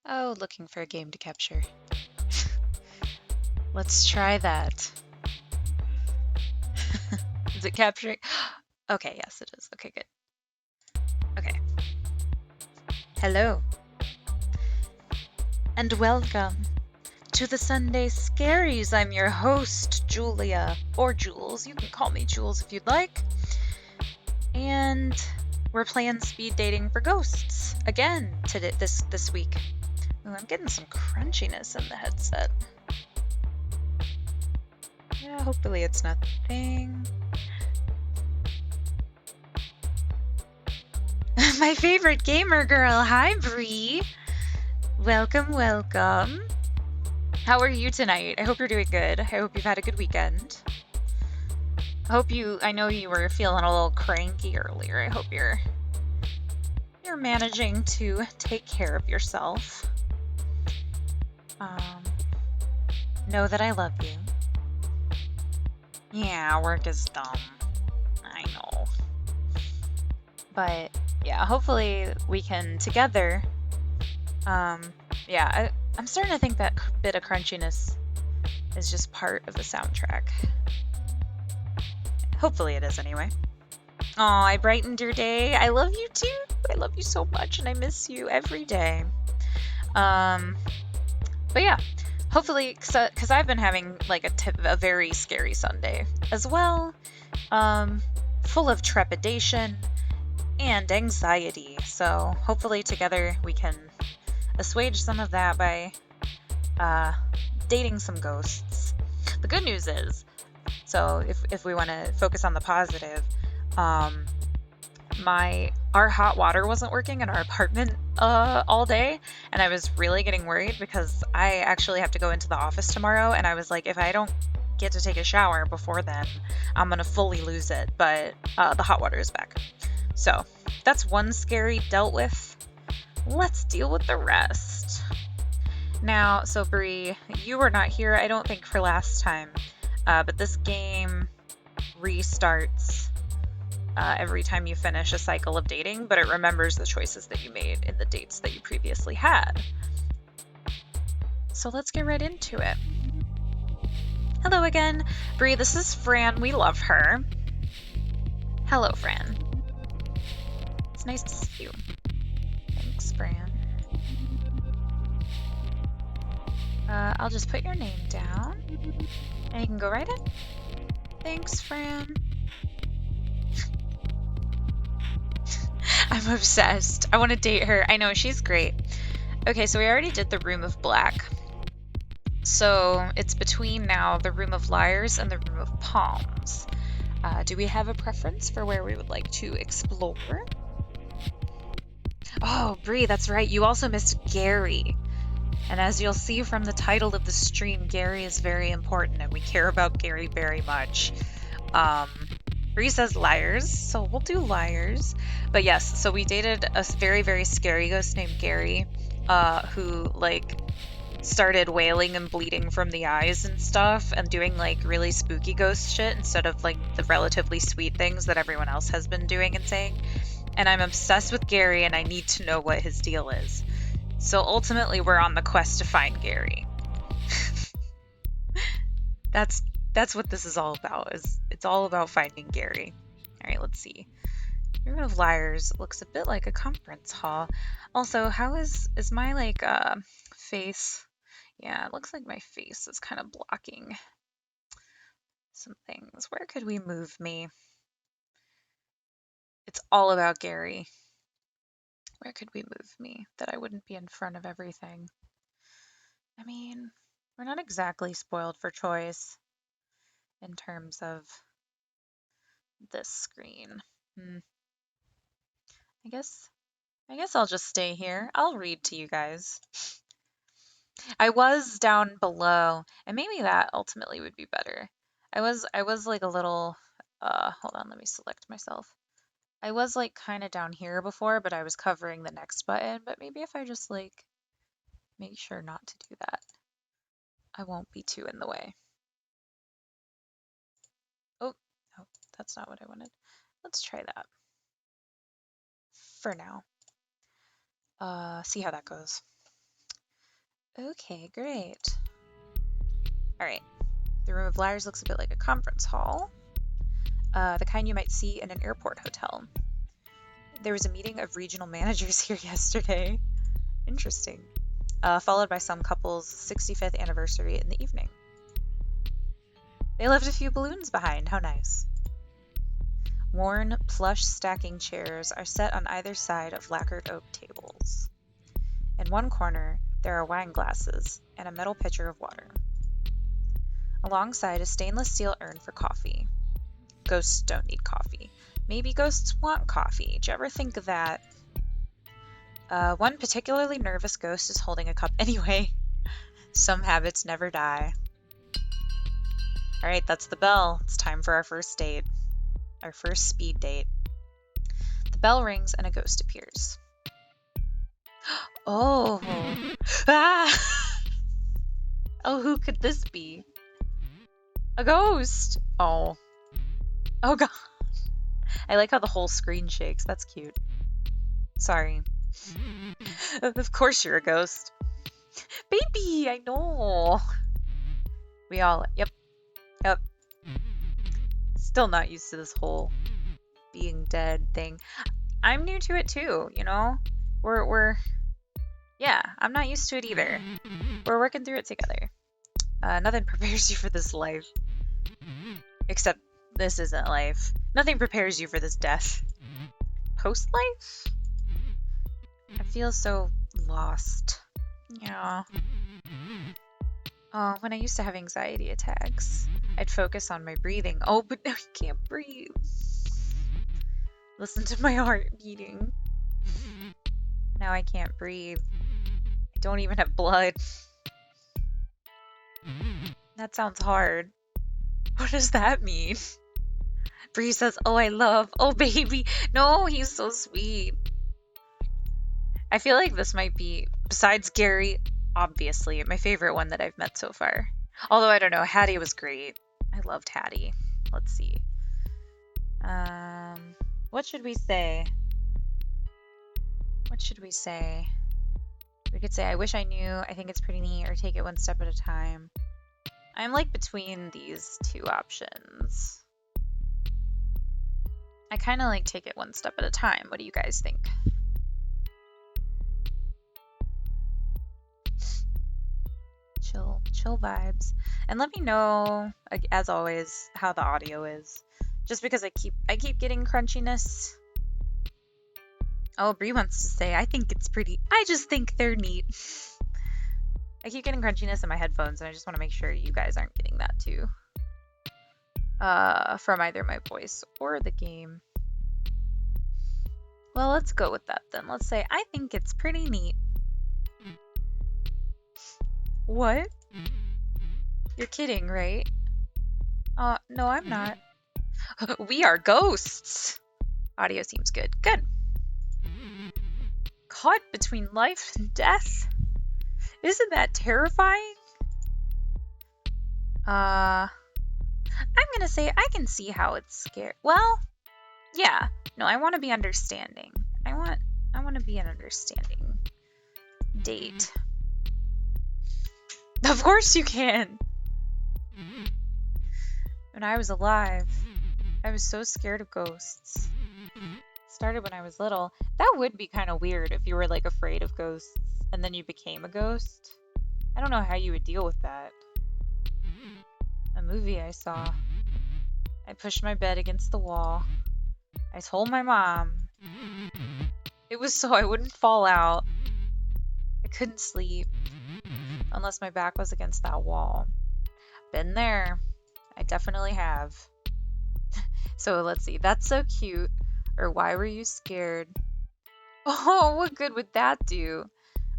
Oh, looking for a game to capture. Let's try that. Is it capturing? Okay, yes, it is. Okay, good. Okay. Hello, and welcome to the Sunday Scaries. I'm your host, Julia, or Jules. You can call me Jules if you'd like. And we're playing speed dating for ghosts again today, this week. Ooh, I'm getting some crunchiness in the headset. Yeah, hopefully it's nothing. My favorite gamer girl. Hi, Bree. Welcome, welcome. How are you tonight? I hope you're doing good. I hope you've had a good weekend. I know you were feeling a little cranky earlier. I hope you're managing to take care of yourself. Um, know that I love you. Yeah, work is dumb. I know. But yeah, hopefully we can together. Yeah, I'm starting to think that bit of crunchiness is just part of the soundtrack. Hopefully it is anyway. Oh, I brightened your day. I love you too. I love you so much and I miss you every day. But yeah, hopefully, because I've been having like a very scary Sunday as well, full of trepidation and anxiety. So hopefully together we can assuage some of that by dating some ghosts. The good news is, so if we want to focus on the positive, our hot water wasn't working in our apartment all day, and I was really getting worried because I actually have to go into the office tomorrow, and I was like, if I don't get to take a shower before then, I'm gonna fully lose it. But the hot water is back, so that's one scary dealt with. Let's deal with the rest. Now, so Bree, you were not here, I don't think, for last time, but this game restarts every time you finish a cycle of dating, but it remembers the choices that you made in the dates that you previously had. So let's get right into it. Hello again, Bree. This is Fran. We love her. Hello, Fran. It's nice to see you. Thanks, Fran. I'll just put your name down, and you can go right in. Thanks, Fran. I'm obsessed. I want to date her. I know, she's great. Okay, so we already did the Room of Black. So it's between now the Room of Liars and the Room of Palms. Do we have a preference for where we would like to explore? Oh, Bree, that's right. You also missed Gary. And as you'll see from the title of the stream, Gary is very important and we care about Gary very much. Bree says liars, so we'll do liars. But yes, so we dated a very, very scary ghost named Gary, who like started wailing and bleeding from the eyes and stuff and doing like really spooky ghost shit instead of like the relatively sweet things that everyone else has been doing and saying. And I'm obsessed with Gary and I need to know what his deal is. So ultimately we're on the quest to find Gary. That's what this is all about. It's all about finding Gary. All right, let's see. Room of Liars looks a bit like a conference hall. Also, how is my like face? Yeah, it looks like my face is kind of blocking some things. Where could we move me? It's all about Gary. Where could we move me that I wouldn't be in front of everything? I mean, we're not exactly spoiled for choice in terms of this screen. I guess I guess I'll just stay here. I'll read to you guys. I was down below, and maybe that ultimately would be better. I was like a little hold on, let me select myself. I was like kind of down here before, but I was covering the next button, but maybe if I just like make sure not to do that, I won't be too in the way. Oh, no, that's not what I wanted. Let's try that for now. See how that goes. Okay, great. All right. The room of liars looks a bit like a conference hall, the kind you might see in an airport hotel. There was a meeting of regional managers here yesterday. Interesting. Followed by some couple's 65th anniversary in the evening. They left a few balloons behind. How nice. Worn, plush stacking chairs are set on either side of lacquered oak tables. In one corner, there are wine glasses and a metal pitcher of water. Alongside, a stainless steel urn for coffee. Ghosts don't need coffee. Maybe ghosts want coffee. Do you ever think of that? One particularly nervous ghost is holding a cup anyway. Some habits never die. All right, that's the bell. It's time for our first date. Our first speed date. The bell rings and a ghost appears. Oh. Ah! Oh, who could this be? A ghost! Oh. Oh god. I like how the whole screen shakes. That's cute. Sorry. Of course you're a ghost. Baby, I know. We all, yep. Still not used to this whole being dead thing. I'm new to it too, you know? Yeah, I'm not used to it either. We're working through it together. Nothing prepares you for this life. Except this isn't life. Nothing prepares you for this death. Post-life? I feel so lost. Yeah. Oh, when I used to have anxiety attacks, I'd focus on my breathing. Oh, but now I can't breathe. Listen to my heart beating. Now I can't breathe. I don't even have blood. That sounds hard. What does that mean? Bree says, oh, I love. Oh, baby. No, he's so sweet. I feel like this might be, besides Gary, obviously, my favorite one that I've met so far. Although, I don't know, Hattie was great. I loved Hattie. Let's see. What should we say? What should we say? We could say, I wish I knew, I think it's pretty neat, or take it one step at a time. I'm like between these two options. I kind of like take it one step at a time. What do you guys think? Chill vibes. And let me know, as always, how the audio is. Just because I keep getting crunchiness. Oh, Bree wants to say, I think it's pretty. I just think they're neat. I keep getting crunchiness in my headphones, and I just want to make sure you guys aren't getting that too. From either my voice or the game. Well, let's go with that then. Let's say, I think it's pretty neat. What? You're kidding, right? No, I'm not. We are ghosts! Audio seems good. Good. Caught between life and death? Isn't that terrifying? I'm gonna say I can see how it's scary. Well, yeah. No, I want to be understanding. I want to be an understanding date. Of course you can. When I was alive, I was so scared of ghosts. Started when I was little. That would be kind of weird if you were like afraid of ghosts and then you became a ghost. I don't know how you would deal with that. A movie I saw. I pushed my bed against the wall. I told my mom. It was so I wouldn't fall out. I couldn't sleep unless my back was against that wall. Been there. I definitely have. So let's see. That's so cute. Or why were you scared? Oh, what good would that do?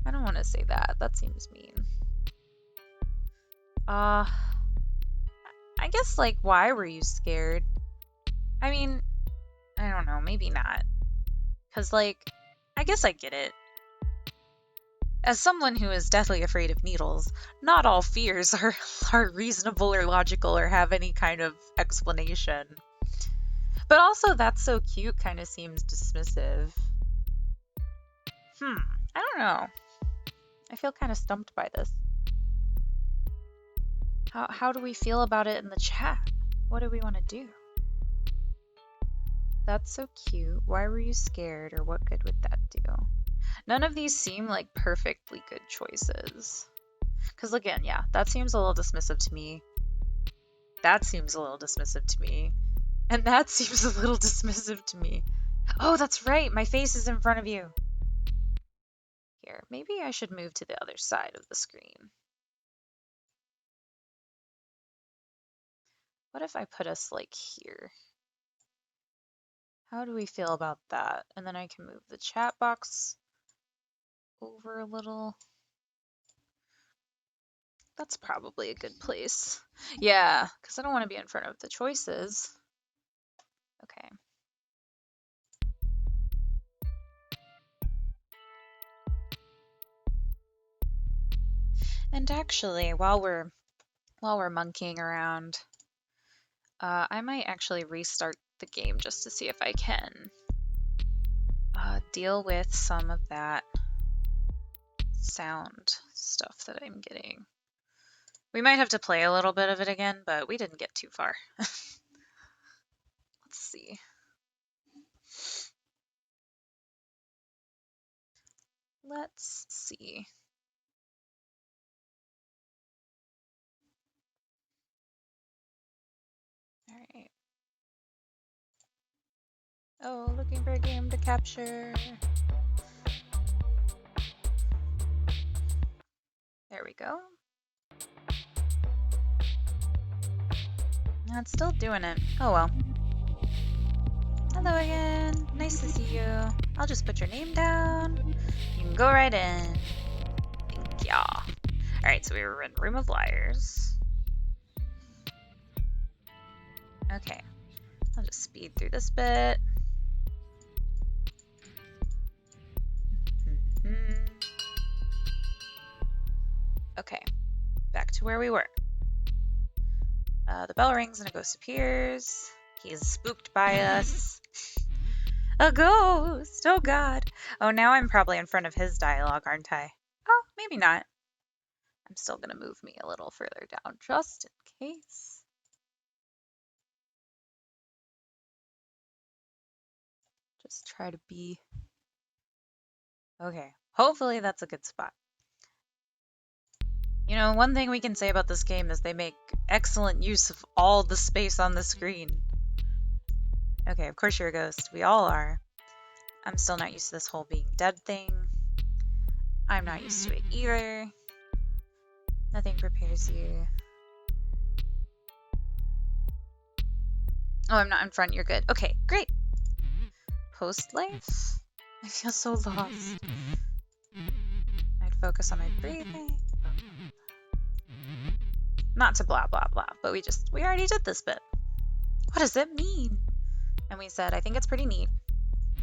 I don't want to say that. That seems mean. I guess, like, why were you scared? I mean, I don't know, maybe not. Because, like, I guess I get it. As someone who is deathly afraid of needles, not all fears are reasonable or logical or have any kind of explanation. But also, that's so cute kind of seems dismissive. I don't know. I feel kind of stumped by this. How do we feel about it in the chat? What do we want to do? That's so cute. Why were you scared, or what good would that do? None of these seem like perfectly good choices. Because again, yeah, that seems a little dismissive to me. That seems a little dismissive to me. And that seems a little dismissive to me. Oh, that's right. My face is in front of you. Here, maybe I should move to the other side of the screen. What if I put us like here? How do we feel about that? And then I can move the chat box over a little. That's probably a good place. Yeah, because I don't want to be in front of the choices. Okay. And actually, while we're monkeying around, I might actually restart the game just to see if I can deal with some of that sound stuff that I'm getting. We might have to play a little bit of it again, but we didn't get too far. Let's see. Let's see. All right. Oh, looking for a game to capture. There we go. It's still doing it. Oh well. Hello again. Nice to see you. I'll just put your name down. You can go right in. Thank ya. Alright, so we were in Room of Liars. Okay. I'll just speed through this bit. Okay. Back to where we were. The bell rings and a ghost appears. He is spooked by us. A ghost! Oh god. Oh, now I'm probably in front of his dialogue, aren't I? Oh, maybe not. I'm still going to move me a little further down, just in case. Just try to be... Okay, hopefully that's a good spot. You know, one thing we can say about this game is they make excellent use of all the space on the screen. Okay, of course you're a ghost. We all are. I'm still not used to this whole being dead thing. I'm not used to it either. Nothing prepares you. Oh, I'm not in front. You're good. Okay, great. Post-life? I feel so lost. I'd focus on my breathing. Not to blah, blah, blah, but we already did this bit. What does it mean? And we said, I think it's pretty neat.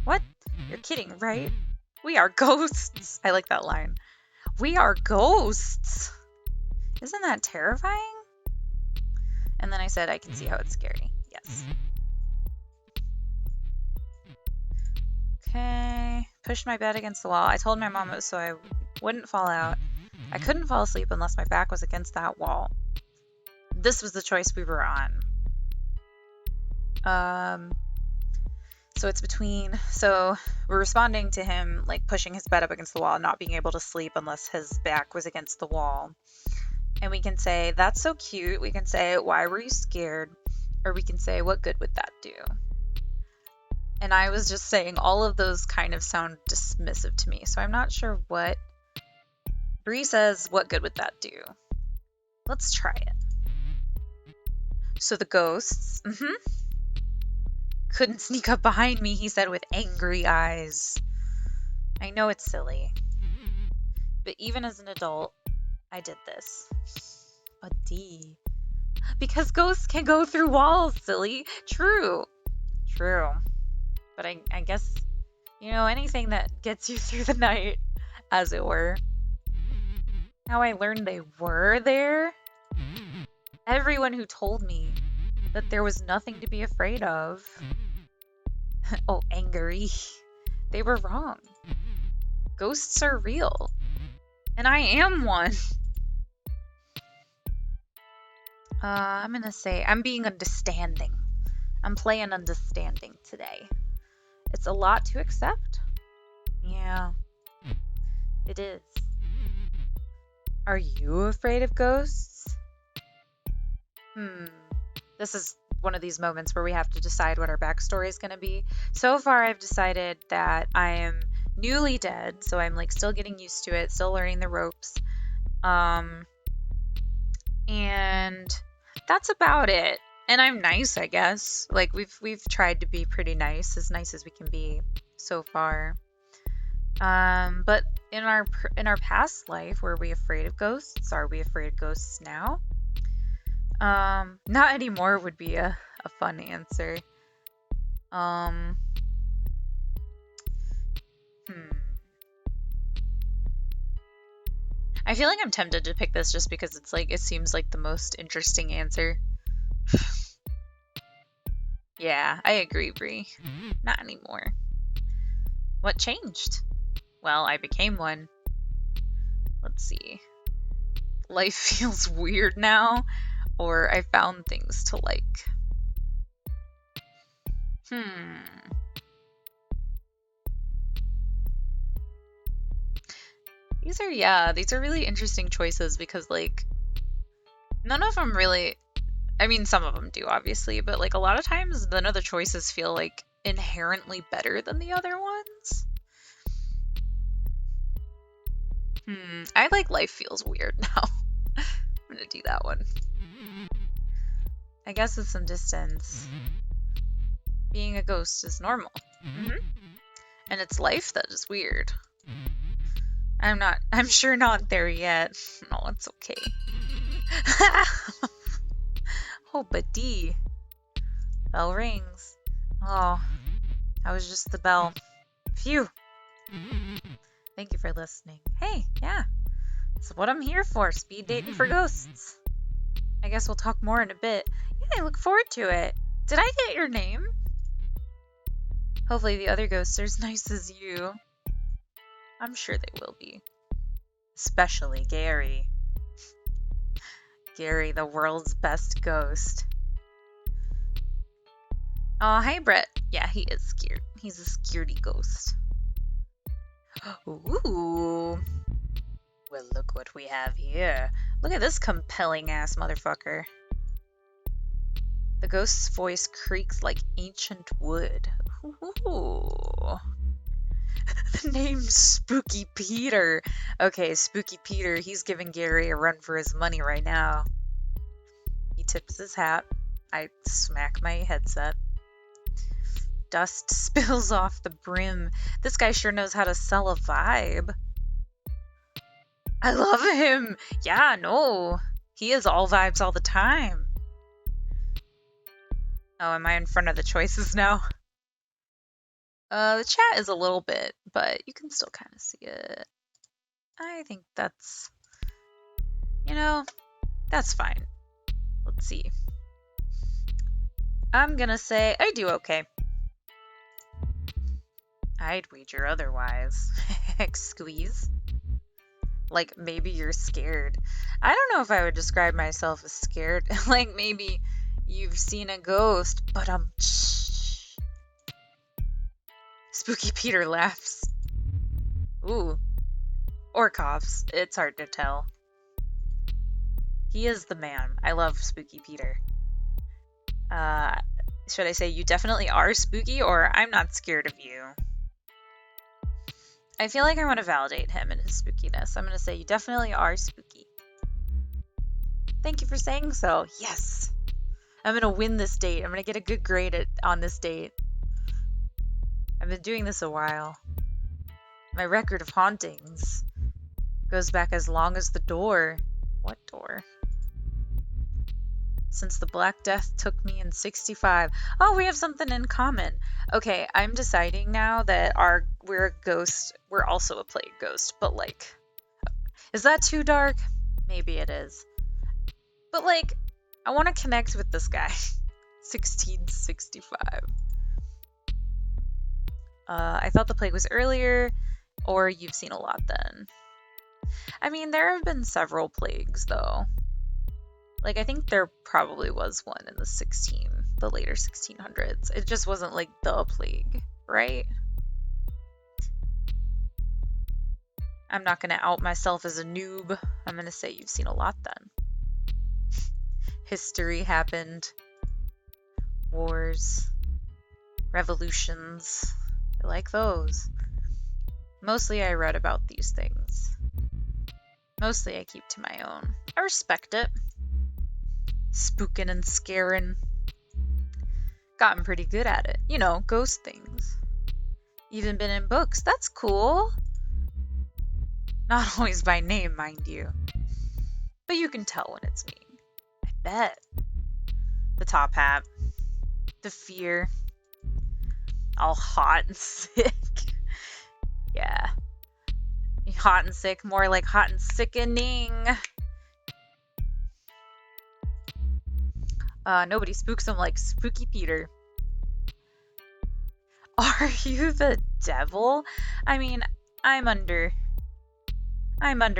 What? You're kidding, right? We are ghosts. I like that line. We are ghosts. Isn't that terrifying? And then I said, I can see how it's scary. Yes. Okay. Pushed my bed against the wall. I told my mom it was so I wouldn't fall out. I couldn't fall asleep unless my back was against that wall. This was the choice we were on. So it's between, so we're responding to him like pushing his bed up against the wall, not being able to sleep unless his back was against the wall. And we can say, that's so cute. We can say, why were you scared? Or we can say, what good would that do? And I was just saying all of those kind of sound dismissive to me. So I'm not sure what. Bree says, what good would that do? Let's try it. So the ghosts, mm-hmm. Couldn't sneak up behind me, he said with angry eyes. I know it's silly, but even as an adult, I did this. A D. Because ghosts can go through walls, silly. True. True. But I guess, anything that gets you through the night, as it were. How I learned they were there? Everyone who told me that there was nothing to be afraid of. Oh, angry. They were wrong. Ghosts are real. And I am one. I'm gonna say I'm being understanding. I'm playing understanding today. It's a lot to accept. Yeah, it is. Are you afraid of ghosts? This is one of these moments where we have to decide what our backstory is going to be. So far, I've decided that I am newly dead, so I'm like still getting used to it, still learning the ropes. And that's about it. And I'm nice, I guess. Like we've tried to be pretty nice as we can be so far. But in our past life, were we afraid of ghosts? Are we afraid of ghosts now? Not anymore would be a fun answer. I feel like I'm tempted to pick this just because it seems like the most interesting answer. Yeah, I agree, Bree. Not anymore. What changed? Well, I became one. Let's see. Life feels weird now, or I found things to like. These are really interesting choices because none of them really, I mean, some of them do obviously, but a lot of times none of the choices feel inherently better than the other ones. I like life feels weird now. I'm gonna do that one. I guess with some distance. Being a ghost is normal. And it's life that is weird. I'm sure not there yet. No, it's okay. Oh, buddy. Bell rings. Oh, that was just the bell. Phew. Thank you for listening. Hey, yeah. That's what I'm here for. Speed dating for ghosts. I guess we'll talk more in a bit. Yeah, I look forward to it. Did I get your name? Hopefully the other ghosts are as nice as you. I'm sure they will be. Especially Gary. Gary, the world's best ghost. Oh, hi, Brett. Yeah, he is scared. He's a scaredy ghost. Ooh. Well, look what we have here. Look at this compelling-ass motherfucker. The ghost's voice creaks like ancient wood. Ooh. The name's Spooky Peter. Okay, Spooky Peter, he's giving Gary a run for his money right now. He tips his hat. I smack my headset. Dust spills off the brim. This guy sure knows how to sell a vibe. I love him. Yeah, no. He is all vibes all the time. Oh, am I in front of the choices now? The chat is a little bit, but you can still kind of see it. I think that's, that's fine. Let's see. I'm gonna say I do okay. I'd wager otherwise. Squeeze. Maybe you're scared. I don't know if I would describe myself as scared. Maybe you've seen a ghost, but Spooky Peter laughs. Ooh. Or coughs. It's hard to tell. He is the man. I love Spooky Peter. Should I say you definitely are spooky, or I'm not scared of you? I feel like I want to validate him and his spookiness. I'm going to say you definitely are spooky. Thank you for saying so. Yes. I'm going to win this date. I'm going to get a good grade on this date. I've been doing this a while. My record of hauntings goes back as long as the door. What door? Since the Black Death took me in 65. Oh, we have something in common. Okay, I'm deciding now that we're a ghost. We're also a plague ghost, but like, is that too dark? Maybe it is. But like, I want to connect with this guy. 1665. I thought the plague was earlier, or you've seen a lot then. I mean, there have been several plagues though. Like, I think there probably was one in the later 1600s. It just wasn't like the plague, right? I'm not going to out myself as a noob. I'm going to say you've seen a lot then. History happened. Wars. Revolutions. I like those. Mostly I read about these things. Mostly I keep to my own. I respect it. Spooking and scaring. Gotten pretty good at it. You know, ghost things. Even been in books. That's cool. Not always by name, mind you. But you can tell when it's me. I bet. The top hat. The fear. All hot and sick. Yeah. Hot and sick. More like hot and sickening. Nobody spooks him like Spooky Peter. Are you the devil? I mean, I'm under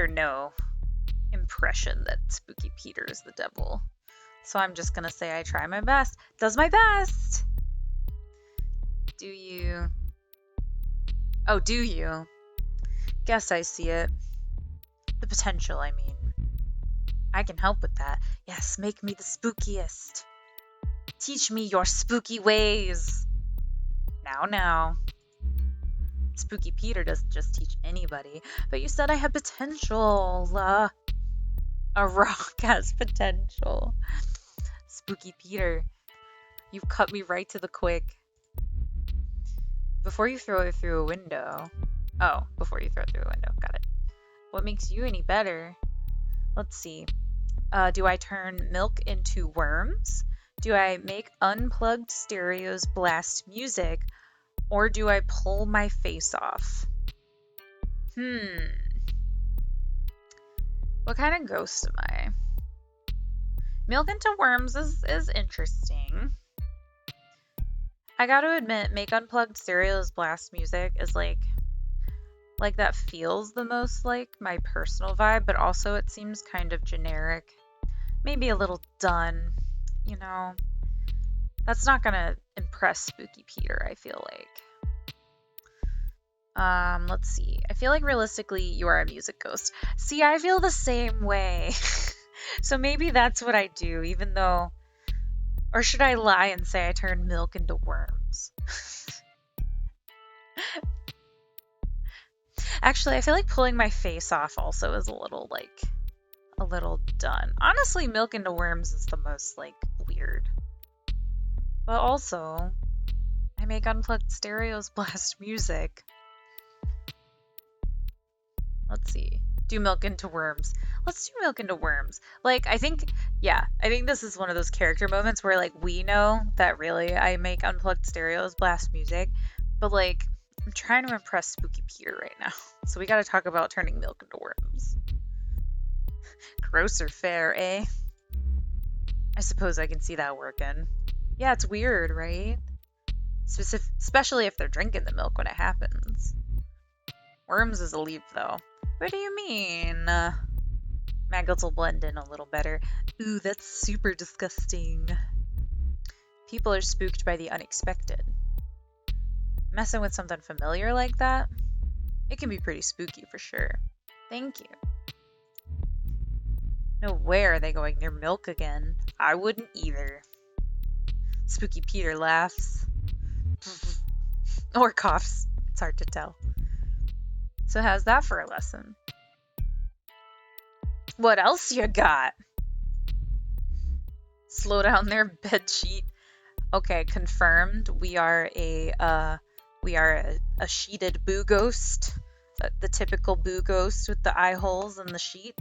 no impression that Spooky Peter is the devil. So I'm just gonna say I try my best. Does my best! Do you? Oh, do you? Guess I see it. The potential, I mean. I can help with that. Yes, make me the spookiest. Teach me your spooky ways. Now. Spooky Peter doesn't just teach anybody, but you said I have potential. A rock has potential. Spooky Peter, you've cut me right to the quick. Before you throw it through a window. Oh, before you throw it through a window. Got it. What makes you any better? Let's see. Do I turn milk into worms? Do I make unplugged stereos blast music? Or do I pull my face off? What kind of ghost am I? Milk into worms is interesting. I gotta admit, make unplugged stereos blast music is like that feels the most like my personal vibe, but also it seems kind of generic. Maybe a little done, you know. That's not gonna impress Spooky Peter, I feel like. Let's see. I feel like realistically you are a music ghost. See, I feel the same way. So maybe that's what I do, even though... Or should I lie and say I turn milk into worms? Actually, I feel like pulling my face off also is a little done. Honestly, milk into worms is the most, weird. But also, I make unplugged stereos blast music. Let's see. Do milk into worms. Let's do milk into worms. I think this is one of those character moments where, we know that really I make unplugged stereos blast music. But, I'm trying to impress Spooky Peter right now. So we gotta talk about turning milk into worms. Gross or fair, eh? I suppose I can see that working. Yeah, it's weird, right? Especially if they're drinking the milk when it happens. Worms is a leap, though. What do you mean? Maggots will blend in a little better. Ooh, that's super disgusting. People are spooked by the unexpected. Messing with something familiar like that, it can be pretty spooky for sure. Thank you. No way are they going near milk again. I wouldn't either. Spooky Peter laughs. Or coughs. It's hard to tell. So how's that for a lesson? What else you got? Slow down there, bedsheet. Okay, confirmed. We are a sheeted boo ghost. The typical boo ghost with the eye holes and the sheet.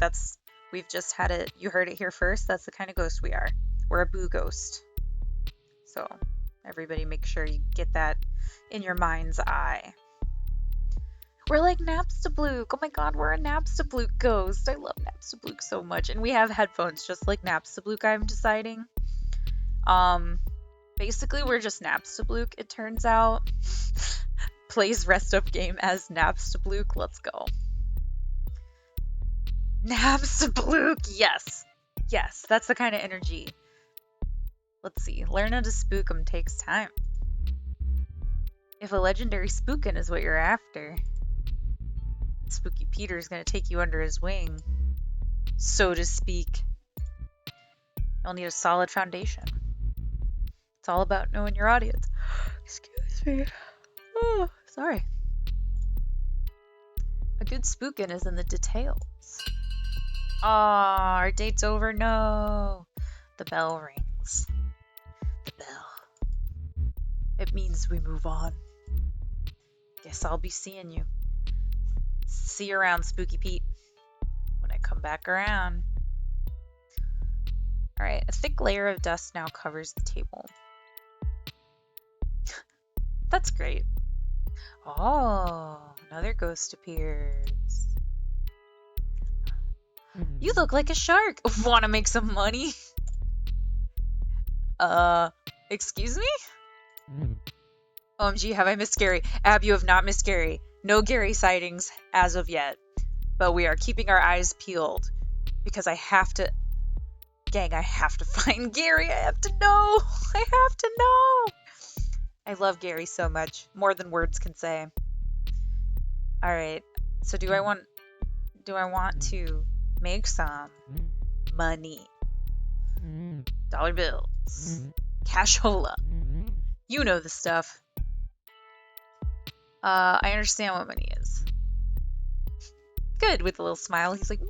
We've just had it. You heard it here first. That's the kind of ghost we are. We're a boo ghost. So everybody make sure you get that in your mind's eye. We're like Napstablook. Oh my god, we're a Napstablook ghost. I love Napstablook so much. And we have headphones just like Napstablook, I'm deciding. Basically we're just Napstablook, it turns out. Plays rest of game as Napstablook. Let's go. Napstablook, yes. Yes, that's the kind of energy. Let's see. Learn how to spook 'em takes time. If a legendary spookin' is what you're after, Spooky Peter's gonna take you under his wing, so to speak. You'll need a solid foundation. It's all about knowing your audience. Excuse me. Oh, sorry. A good spookin' is in the details. Ah, our date's over. No. The bell rings. The bell. It means we move on. Guess I'll be seeing you. See you around, Spooky Pete. When I come back around. Alright, a thick layer of dust now covers the table. That's great. Oh, another ghost appears. You look like a shark. Wanna make some money? Excuse me? OMG, have I missed Gary? Ab, you have not missed Gary. No Gary sightings as of yet. But we are keeping our eyes peeled. Because I have to... Gang, I have to find Gary. I have to know. I have to know. I love Gary so much. More than words can say. Alright. So do I want to make some money? Dollar bills. Cashola. You know the stuff. I understand what money is. Good, with a little smile. He's like,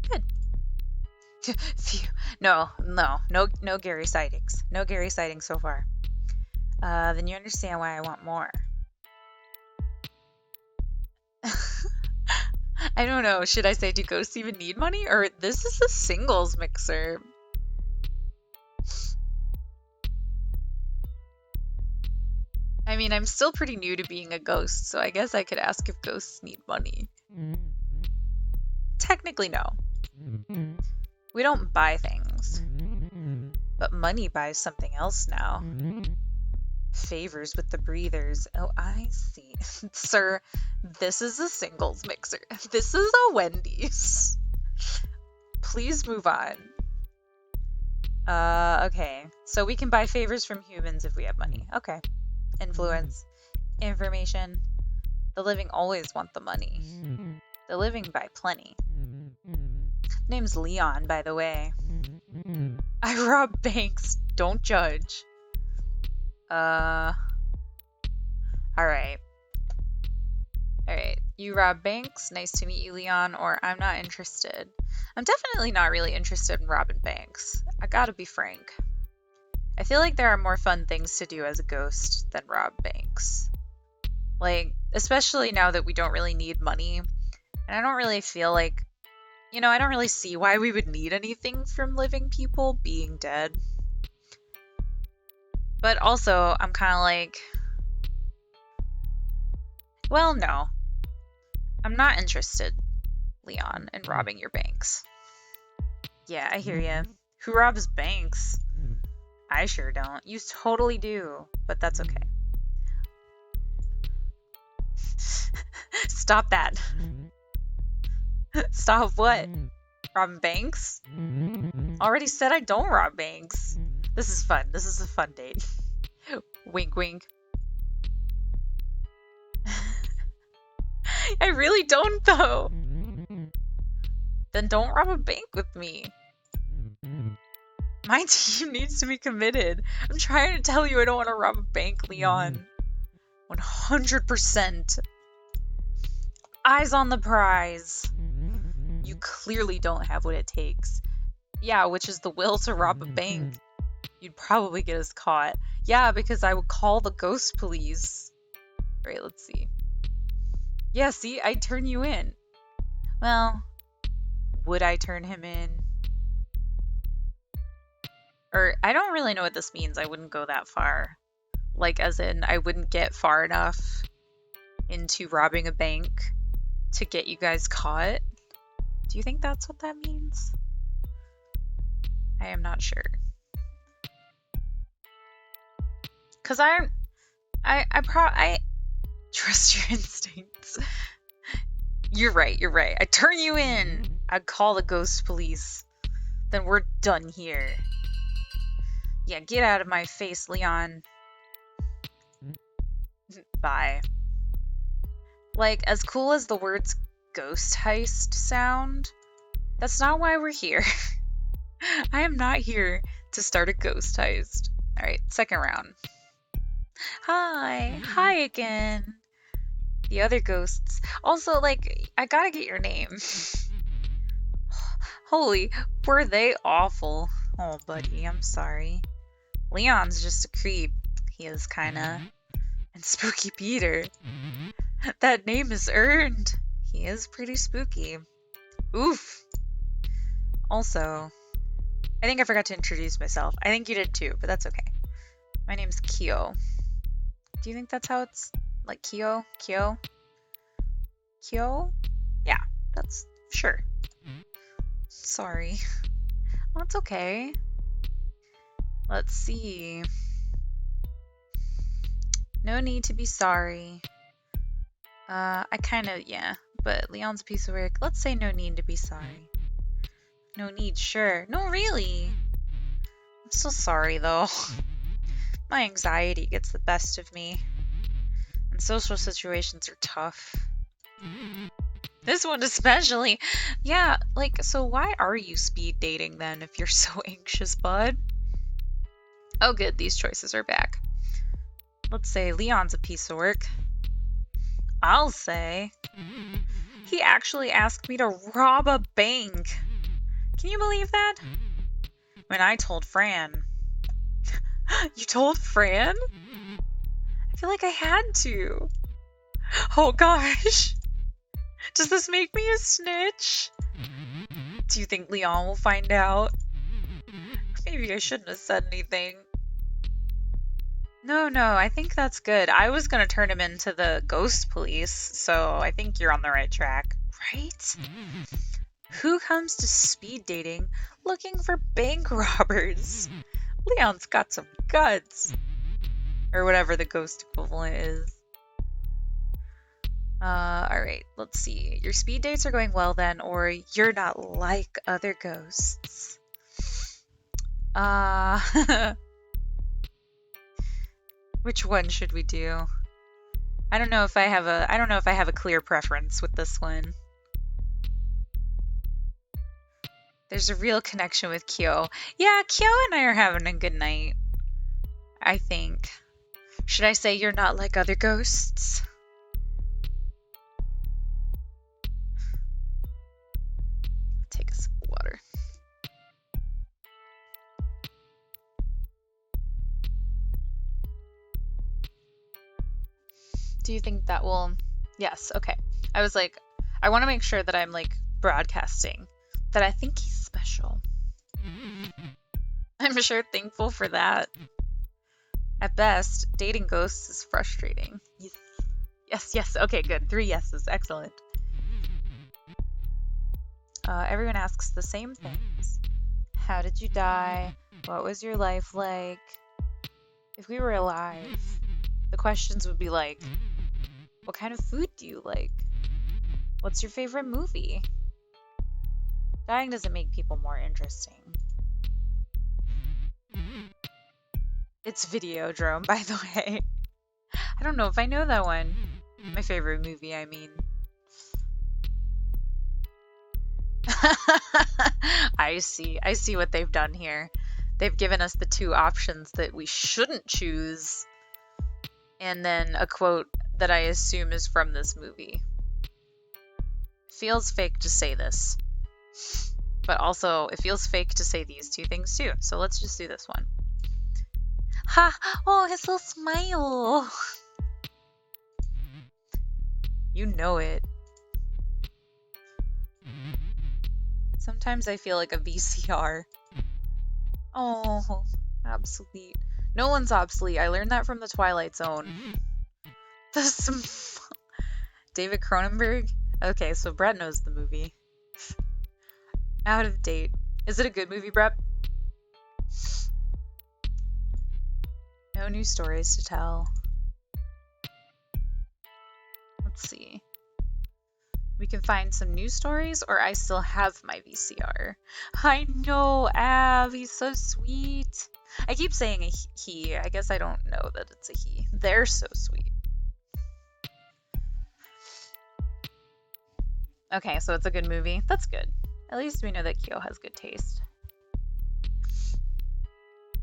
good. Phew. No Gary sightings. No Gary sightings so far. Then you understand why I want more. I don't know. Should I say, do ghosts even need money? Or this is a singles mixer. I mean, I'm still pretty new to being a ghost, so I guess I could ask if ghosts need money. Technically, no. We don't buy things. But money buys something else now. Favors with the breathers. Oh, I see. Sir, this is a singles mixer. This is a Wendy's. Please move on. Okay. So we can buy favors from humans if we have money. Okay. Influence. Information. The living always want the money. The living buy plenty. Name's Leon, by the way. I rob banks. Don't judge. Alright. Alright. You rob banks. Nice to meet you, Leon. Or I'm not interested. I'm definitely not really interested in robbing banks. I gotta be frank. I feel like there are more fun things to do as a ghost than rob banks. Like, especially now that we don't really need money. And I don't really feel like, I don't really see why we would need anything from living people being dead. But also, I'm kind of like, well, no. I'm not interested, Leon, in robbing your banks. Yeah, I hear ya. Who robs banks? I sure don't. You totally do, but that's okay. Stop that. Stop what? Robbing banks? Already said I don't rob banks. This is fun. This is a fun date. Wink, wink. I really don't, though. Then don't rob a bank with me. My team needs to be committed. I'm trying to tell you I don't want to rob a bank, Leon. 100%. Eyes on the prize. You clearly don't have what it takes. Yeah, which is the will to rob a bank. You'd probably get us caught. Yeah, because I would call the ghost police. Alright, let's see. Yeah, see, I'd turn you in. Well, would I turn him in? Or, I don't really know what this means. I wouldn't go that far. Like, as in, I wouldn't get far enough into robbing a bank to get you guys caught. Do you think that's what that means? I am not sure. Cause I trust your instincts. You're right. I turn you in. I'd call the ghost police. Then we're done here. Yeah, get out of my face, Leon. Bye. Like, as cool as the words ghost heist sound, that's not why we're here. I am not here to start a ghost heist. Alright, second round. Hi again. The other ghosts. Also, like, I gotta get your name. Holy, were they awful. Oh, buddy, I'm sorry. Leon's just a creep. He is kinda. And Spooky Peter. That name is earned. He is pretty spooky. Oof. Also, I think I forgot to introduce myself. I think you did too, but that's okay. My name's Kyo. Do you think that's how it's like Kyo? Kyo? Kyo? Yeah, that's sure. Sorry. Well, it's okay. Let's see. No need to be sorry. I kind of, yeah, but Leon's a piece of work. Let's say no need to be sorry. No need, sure. No, really. I'm so sorry, though. My anxiety gets the best of me. And social situations are tough. This one especially. Yeah, like, so why are you speed dating then if you're so anxious, bud? Oh, good, these choices are back. Let's say Leon's a piece of work. I'll say he actually asked me to rob a bank. Can you believe that? When I told Fran. You told Fran? I feel like I had to. Oh gosh. Does this make me a snitch? Do you think Leon will find out? Maybe I shouldn't have said anything. No, I think that's good. I was gonna turn him into the ghost police, so I think you're on the right track. Right? Who comes to speed dating looking for bank robbers? Leon's got some guts. Or whatever the ghost equivalent is. Alright, let's see. Your speed dates are going well then, or you're not like other ghosts. Which one should we do? I don't know if I have a clear preference with this one. There's a real connection with Kyo. Yeah, Kyo and I are having a good night. I think. Should I say you're not like other ghosts? Take a sip of water. Do you think that will... Yes, okay. I was like, I want to make sure that I'm like broadcasting that I think he's special. I'm sure thankful for that. At best, dating ghosts is frustrating. Yes. Okay, good. 3 yeses. Excellent. Everyone asks the same things. How did you die? What was your life like? If we were alive, the questions would be like, what kind of food do you like? What's your favorite movie? Dying doesn't make people more interesting. It's Videodrome, by the way. I don't know if I know that one. My favorite movie, I mean. I see what they've done here. They've given us the 2 options that we shouldn't choose, and then a quote that I assume is from this movie. Feels fake to say this, but also it feels fake to say these 2 things too. So let's just do this one. Ha! Oh, his little smile. You know it. Sometimes I feel like a VCR. Oh, obsolete. No one's obsolete. I learned that from the Twilight Zone. David Cronenberg? Okay, so Brett knows the movie. Out of date. Is it a good movie, Brett? No new stories to tell. Let's see. We can find some new stories, or I still have my VCR. I know, Av, he's so sweet. I keep saying a he. I guess I don't know that it's a he. They're so sweet. Okay, so it's a good movie. That's good. At least we know that Kyo has good taste.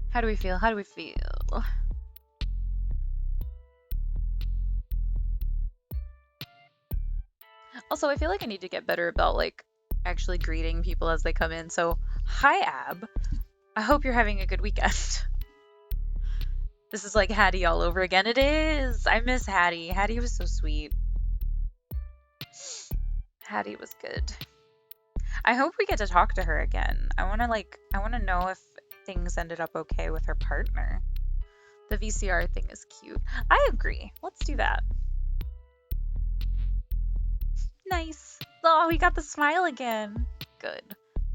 How do we feel? How do we feel? Also, I feel like I need to get better about, like, actually greeting people as they come in. So, hi, Ab. I hope you're having a good weekend. This is like Hattie all over again. It is. I miss Hattie. Hattie was so sweet. Hattie was good. I hope we get to talk to her again. I want to know if things ended up okay with her partner. The VCR thing is cute. I agree. Let's do that. Nice. Oh, we got the smile again. Good.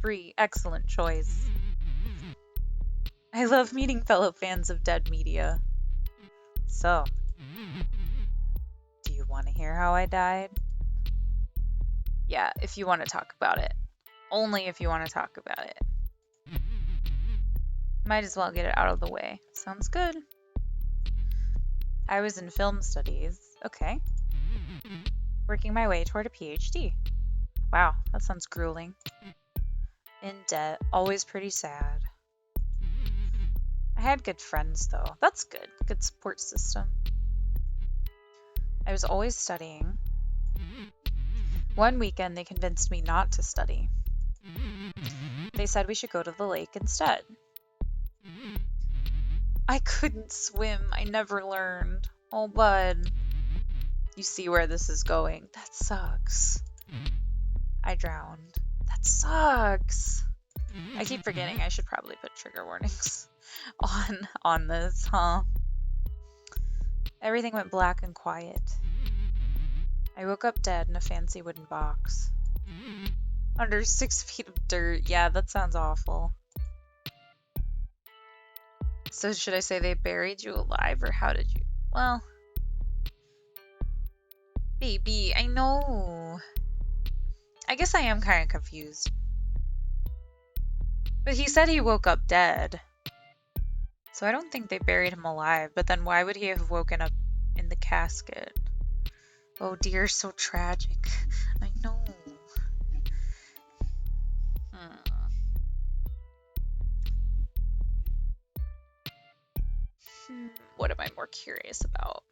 Bree, excellent choice. I love meeting fellow fans of Dead Media. So, do you want to hear how I died? Yeah, if you want to talk about it. Only if you want to talk about it. Might as well get it out of the way. Sounds good. I was in film studies. Okay. Working my way toward a PhD. Wow, that sounds grueling. In debt, always pretty sad. I had good friends, though. That's good. Good support system. I was always studying. One weekend, they convinced me not to study. They said we should go to the lake instead. I couldn't swim. I never learned. Oh, bud. You see where this is going. That sucks. I drowned. That sucks. I keep forgetting I should probably put trigger warnings on this, huh? Everything went black and quiet. I woke up dead in a fancy wooden box. Under 6 feet of dirt. Yeah, that sounds awful. So should I say they buried you alive, or how did you... Well... Baby, I know. I guess I am kind of confused. But he said he woke up dead. So I don't think they buried him alive. But then why would he have woken up in the casket? Oh dear, so tragic. I know. What am I more curious about?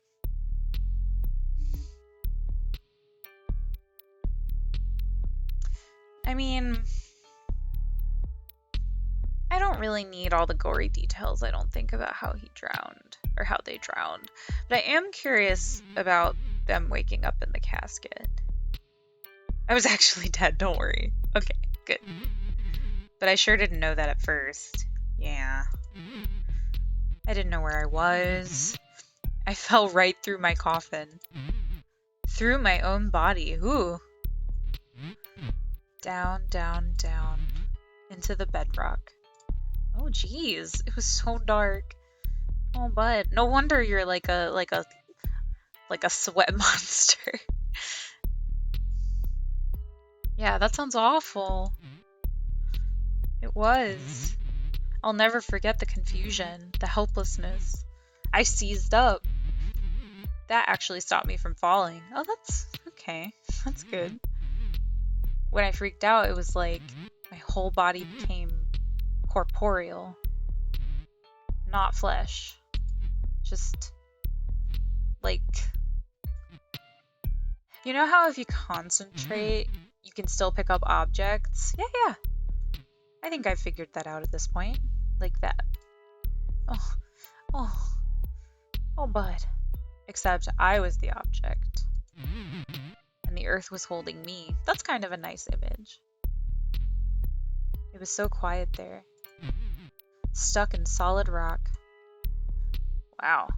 I mean, I don't really need all the gory details, I don't think, about how he drowned, or how they drowned. But I am curious about them waking up in the casket. I was actually dead, don't worry. Okay, good. But I sure didn't know that at first. Yeah. I didn't know where I was. I fell right through my coffin. Through my own body. Ooh. Down, down, down. Into the bedrock. Oh, geez. It was so dark. Oh, bud. No wonder you're like a sweat monster. Yeah, that sounds awful. It was. I'll never forget the confusion, the helplessness. I seized up. That actually stopped me from falling. Oh, that's okay. That's good. When I freaked out, it was like my whole body became corporeal. Not flesh. Just like... You know how if you concentrate, you can still pick up objects? Yeah. I think I figured that out at this point. Like that. Oh, bud. Except I was the object. And the earth was holding me. That's kind of a nice image. It was so quiet there. Stuck in solid rock. Wow.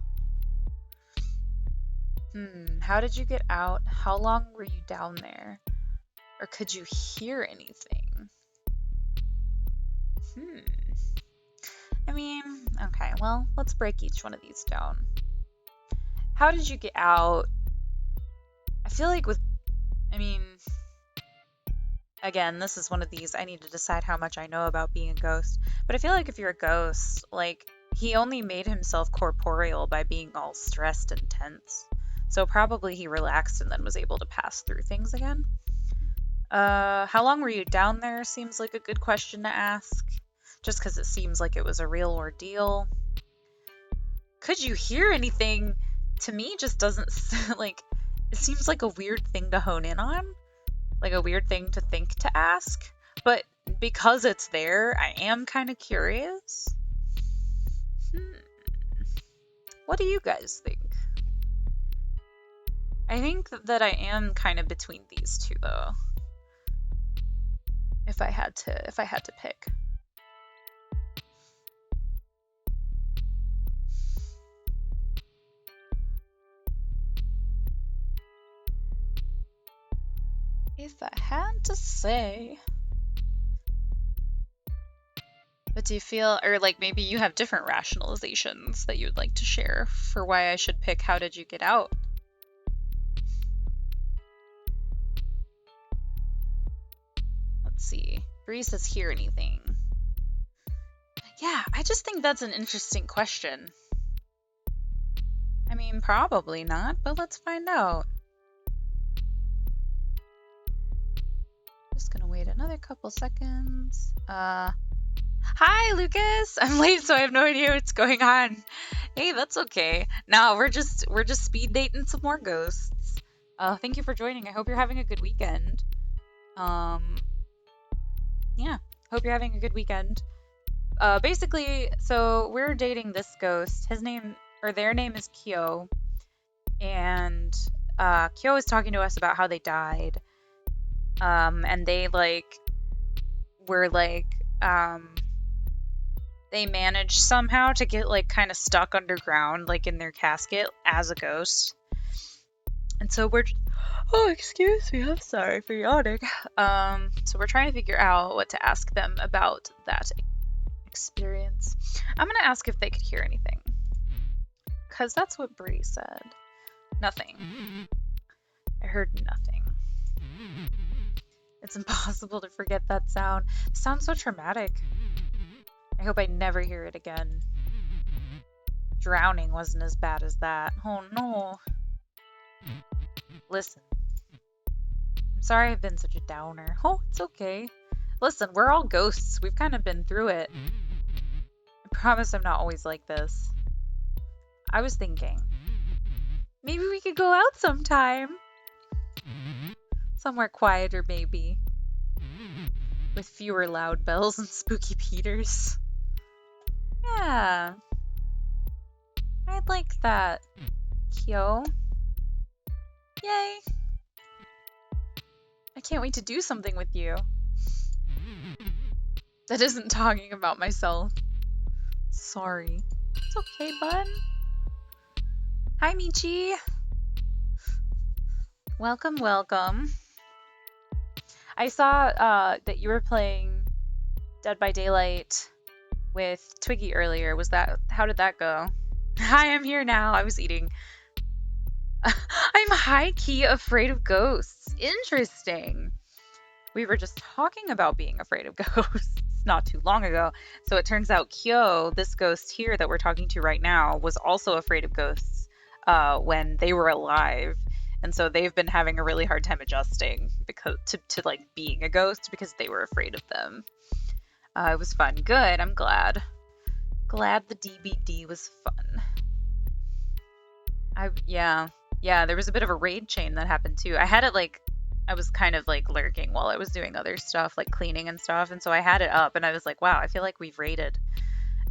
How did you get out? How long were you down there? Or could you hear anything? I mean, okay, well, let's break each one of these down. How did you get out? I feel like again, this is one of these, I need to decide how much I know about being a ghost. But I feel like if you're a ghost, like, he only made himself corporeal by being all stressed and tense. So probably he relaxed and then was able to pass through things again. How long were you down there seems like a good question to ask. Just because it seems like it was a real ordeal. Could you hear anything? To me, just doesn't, like, it seems like a weird thing to hone in on. Like a weird thing to think to ask. But because it's there, I am kind of curious. What do you guys think? I think that I am kind of between these two, though. If I had to pick. If I had to say. But do you feel, or like maybe you have different rationalizations that you would like to share for why I should pick How Did You Get Out? Let's see. Bree says hear anything. Yeah, I just think that's an interesting question. I mean, probably not, but let's find out. Just gonna wait another couple seconds. Hi, Lucas! I'm late, so I have no idea what's going on. Hey, that's okay. No, we're just speed dating some more ghosts. Thank you for joining. I hope you're having a good weekend. Yeah, hope you're having a good weekend. Basically, so we're dating this ghost. Their name is Kyo. And, Kyo is talking to us about how they died. And they, they managed somehow to get, kind of stuck underground, in their casket as a ghost. And so oh, excuse me, I'm sorry for yawning. So we're trying to figure out what to ask them about that experience. I'm gonna ask if they could hear anything. Because that's what Bree said. Nothing. I heard nothing. It's impossible to forget that sound. It sounds so traumatic. I hope I never hear it again. Drowning wasn't as bad as that. Oh no. Listen. I'm sorry I've been such a downer. Oh, it's okay. Listen, we're all ghosts. We've kind of been through it. I promise I'm not always like this. I was thinking, maybe we could go out sometime. Somewhere quieter, maybe. With fewer loud bells and spooky Peters. Yeah. I'd like that. Kyo. Yay. I can't wait to do something with you. That isn't talking about myself. Sorry. It's okay, bud. Hi, Michi. Welcome, welcome. I saw that you were playing Dead by Daylight with Twiggy earlier. How did that go? Hi, I'm here now. I was eating. I'm high-key afraid of ghosts. Interesting. We were just talking about being afraid of ghosts not too long ago. So it turns out Kyo, this ghost here that we're talking to right now, was also afraid of ghosts when they were alive. And so they've been having a really hard time adjusting because to being a ghost because they were afraid of them. It was fun. Good. I'm glad. Glad the DBD was fun. Yeah, there was a bit of a raid chain that happened too. I had it I was kind of lurking while I was doing other stuff, cleaning and stuff. And so I had it up and I was like, wow, I feel like we've raided.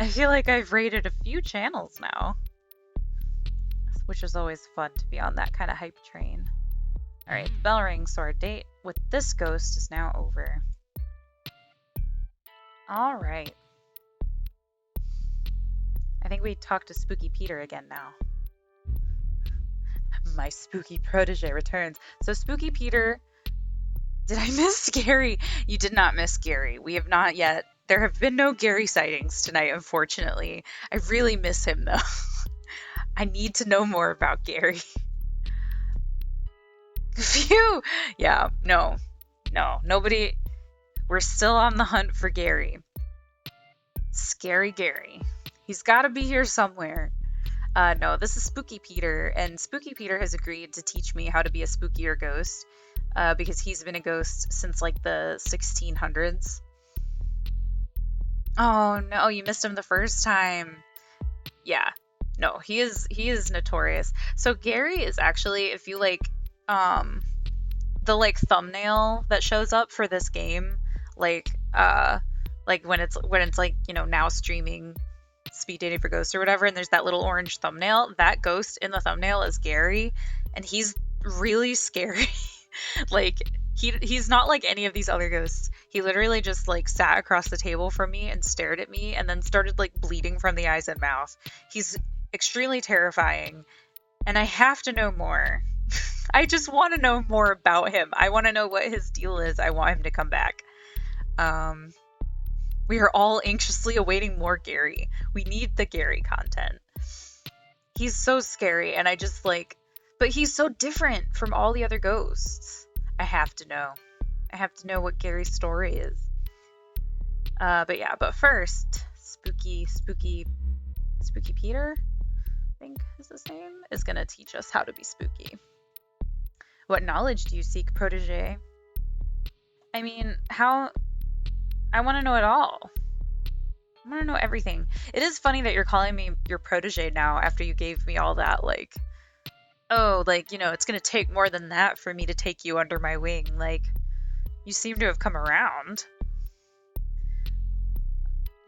I feel like I've raided a few channels now. Which is always fun to be on that kind of hype train. All right, the bell rings, so our date with this ghost is now over. All right. I think we talked to Spooky Peter again now. My spooky protege returns. So Spooky Peter, did I miss Gary? You did not miss Gary. We have not yet. There have been no Gary sightings tonight, unfortunately. I really miss him though. I need to know more about Gary. Phew. Yeah, no, nobody. We're still on the hunt for Gary. Scary Gary. He's got to be here somewhere. No, this is Spooky Peter, and Spooky Peter has agreed to teach me how to be a spookier ghost, because he's been a ghost since like the 1600s. Oh no, you missed him the first time. Yeah, no, he is notorious. So Gary is actually, if you like, the like thumbnail that shows up for this game, like when it's like, you know, now streaming speed dating for ghosts or whatever, and there's that little orange thumbnail, that ghost in the thumbnail is Gary, and he's really scary. Like he's not like any of these other ghosts. He literally just like sat across the table from me and stared at me and then started like bleeding from the eyes and mouth. He's extremely terrifying, and I have to know more. I just want to know more about him. I want to know what his deal is. I want him to come back. We are all anxiously awaiting more Gary. We need the Gary content. He's so scary, and I just like, but he's so different from all the other ghosts. I have to know. I have to know what Gary's story is. But first, Spooky Peter, I think is his name, is gonna teach us how to be spooky. What knowledge do you seek, protege? I mean, I want to know it all. I want to know everything. It is funny that you're calling me your protege now after you gave me all that, like, oh, like, you know, it's going to take more than that for me to take you under my wing. Like, you seem to have come around.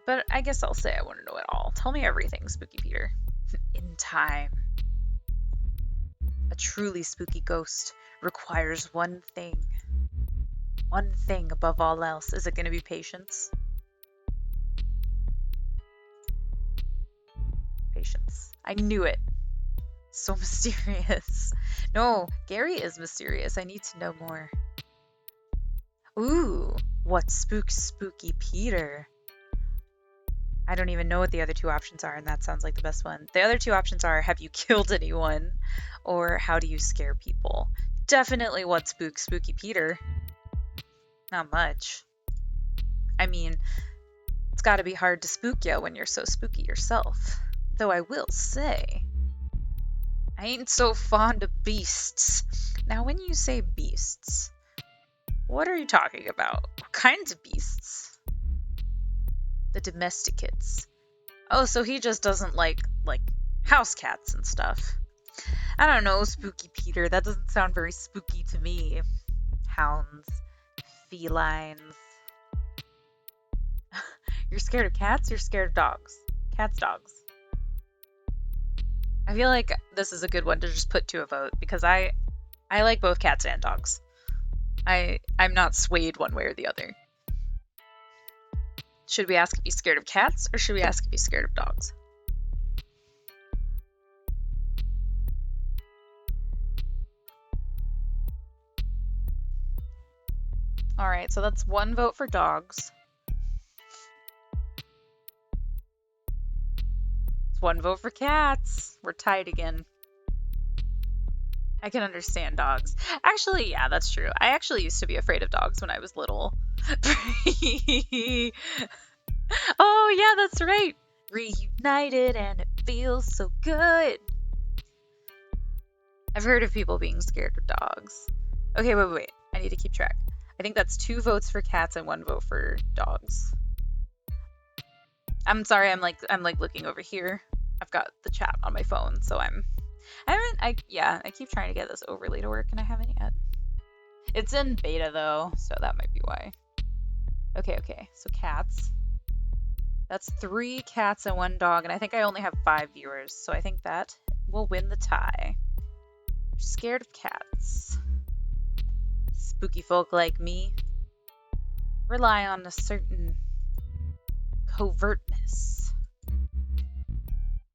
But I guess I'll say I want to know it all. Tell me everything, Spooky Peter. In time. A truly spooky ghost requires one thing. One thing above all else. Is it going to be patience? Patience. I knew it. So mysterious. No, Gary is mysterious. I need to know more. Ooh, what spooky Peter? I don't even know what the other two options are, and that sounds like the best one. The other two options are, have you killed anyone? Or how do you scare people? Definitely what spooky Peter. Not much. I mean, it's gotta be hard to spook you when you're so spooky yourself. Though I will say, I ain't so fond of beasts. Now, when you say beasts, what are you talking about? What kinds of beasts? The domesticates. Oh, so he just doesn't like house cats and stuff. I don't know, Spooky Peter. That doesn't sound very spooky to me. Hounds. Felines. You're scared of cats? You're scared of dogs. Cats, dogs. I feel like this is a good one to just put to a vote because I like both cats and dogs. I'm not swayed one way or the other. Should we ask if he's scared of cats or should we ask if he's scared of dogs? All right, so that's one vote for dogs. It's one vote for cats. We're tied again. I can understand dogs. Actually, yeah, that's true. I actually used to be afraid of dogs when I was little. Oh, yeah, that's right. Reunited and it feels so good. I've heard of people being scared of dogs. Okay, wait. I need to keep track. I think that's 2 votes for cats and 1 vote for dogs. I'm sorry, I'm like looking over here. I've got the chat on my phone, so I keep trying to get this overlay to work and I haven't yet. It's in beta though, so that might be why. Okay, so cats. That's 3 cats and 1 dog, and I think I only have 5 viewers, so I think that will win the tie. Scared of cats. Spooky folk like me rely on a certain covertness.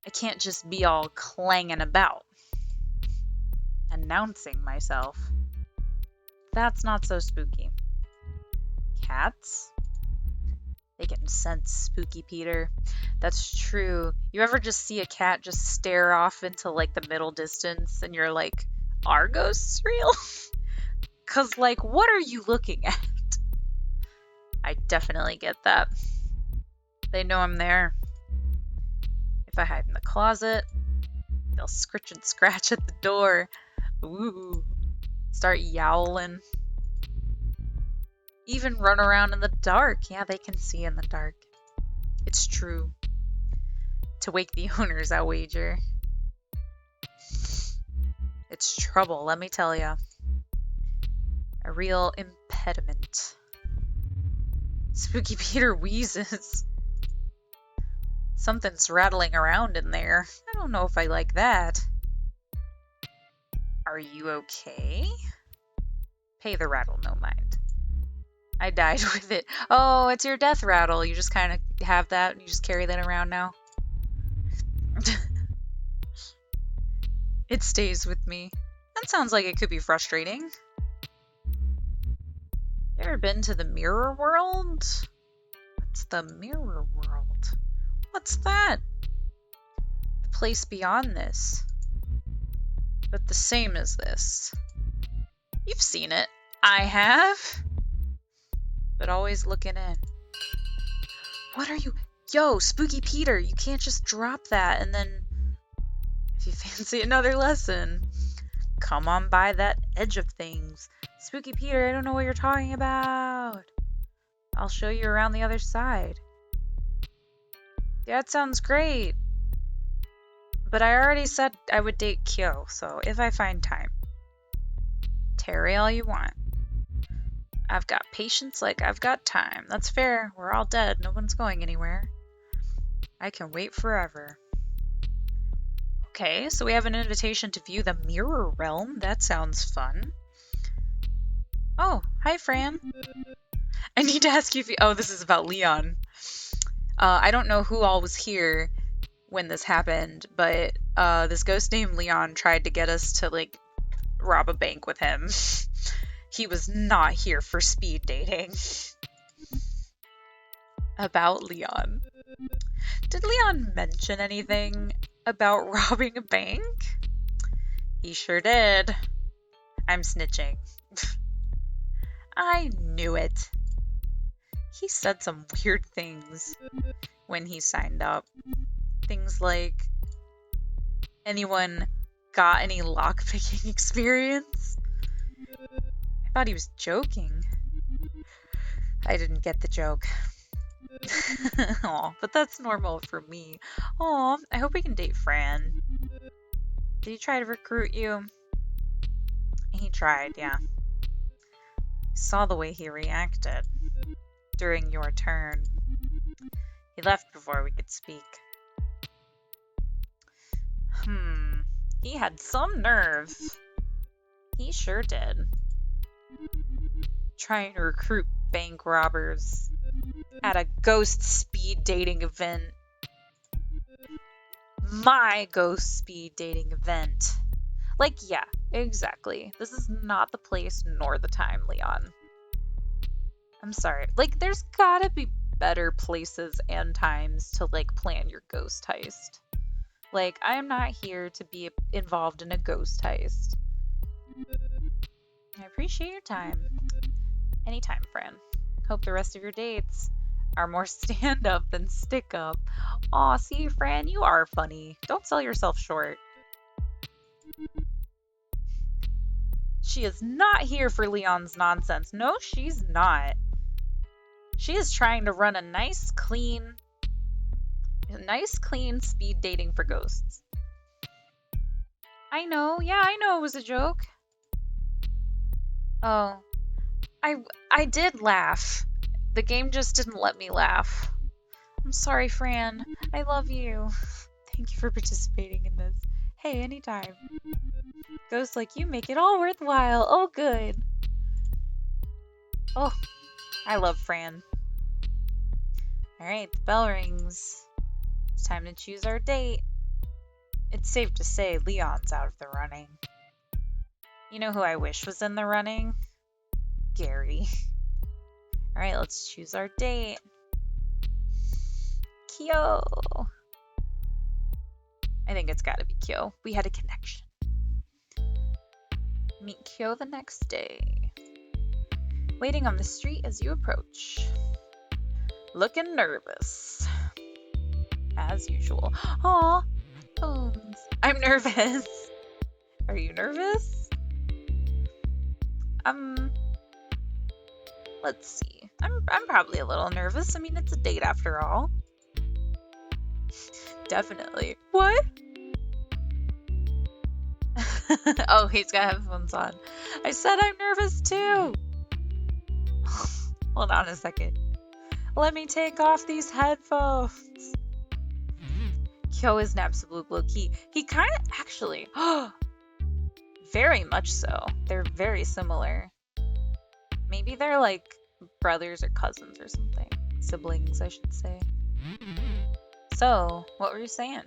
I can't just be all clanging about, announcing myself. That's not so spooky. Cats? They can sense Spooky Peter. That's true. You ever just see a cat just stare off into like the middle distance and you're like, are ghosts real? Cause like, what are you looking at? I definitely get that. They know I'm there. If I hide in the closet, they'll scritch and scratch at the door. Ooh. Start yowling. Even run around in the dark. Yeah, they can see in the dark. It's true. To wake the owners, I wager. It's trouble, let me tell ya. A real impediment. Spooky Peter wheezes. Something's rattling around in there. I don't know if I like that. Are you okay? Pay the rattle no mind. I died with it. Oh, it's your death rattle. You just kind of have that and you just carry that around now. It stays with me. That sounds like it could be frustrating. You ever been to the mirror world? What's the mirror world? What's that? The place beyond this. But the same as this. You've seen it. I have. But always looking in. What are you? Yo, Spooky Peter, you can't just drop that and then, if you fancy another lesson, come on by that edge of things. Spooky Peter, I don't know what you're talking about. I'll show you around the other side. That sounds great. But I already said I would date Kyo, so if I find time. Tarry all you want. I've got patience like I've got time. That's fair. We're all dead. No one's going anywhere. I can wait forever. Okay, so we have an invitation to view the mirror realm. That sounds fun. Oh, hi, Fran. I need to ask you if you... Oh, this is about Leon. I don't know who all was here when this happened, but this ghost named Leon tried to get us to, like, rob a bank with him. He was not here for speed dating. About Leon. Did Leon mention anything about robbing a bank? He sure did. I'm snitching. I knew it. He said some weird things when he signed up. Things like, anyone got any lockpicking experience? I thought he was joking. I didn't get the joke. Aw, but that's normal for me. Aw, I hope we can date Fran. Did he try to recruit you? He tried, yeah. Saw the way he reacted during your turn. He left before we could speak. He had some nerve. He sure did. Trying to recruit bank robbers at a ghost speed dating event. My ghost speed dating event. Like, yeah, exactly. This is not the place nor the time, Leon. I'm sorry. Like, there's gotta be better places and times to, like, plan your ghost heist. Like, I am not here to be involved in a ghost heist. I appreciate your time. Anytime, Fran. Hope the rest of your dates are more stand-up than stick-up. Aw, see, Fran, you are funny. Don't sell yourself short. She is not here for Leon's nonsense. No, she's not. She is trying to run a nice, clean speed dating for ghosts. I know. Yeah, I know it was a joke. Oh. I did laugh. The game just didn't let me laugh. I'm sorry, Fran. I love you. Thank you for participating in this. Hey, anytime. Ghosts like you make it all worthwhile. Oh, good. Oh, I love Fran. Alright, the bell rings. It's time to choose our date. It's safe to say Leon's out of the running. You know who I wish was in the running? Gary. Alright, let's choose our date. Kyo. I think it's gotta be Kyo. We had a connection. Meet Kyo the next day. Waiting on the street as you approach. Looking nervous. As usual. Aw, bones. I'm nervous. Are you nervous? Let's see. I'm probably a little nervous. I mean, it's a date after all. Definitely. What? Oh, he's got headphones on. I said I'm nervous too. Hold on a second. Let me take off these headphones. Kyo is an absolute low key. He kind of actually, very much so. They're very similar. Maybe they're like brothers or cousins or something. Siblings, I should say. So, what were you saying?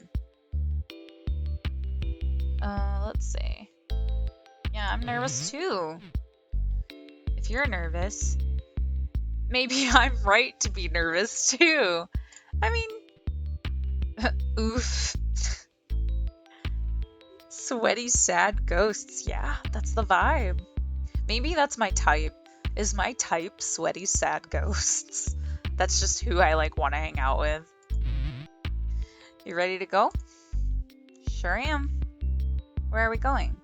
Let's see. Yeah, I'm nervous too. If you're nervous, maybe I'm right to be nervous too. I mean, oof. Sweaty, sad ghosts. Yeah, that's the vibe. Maybe that's my type. Is my type sweaty, sad ghosts? That's just who I like want to hang out with. You ready to go? Sure am. Where are we going?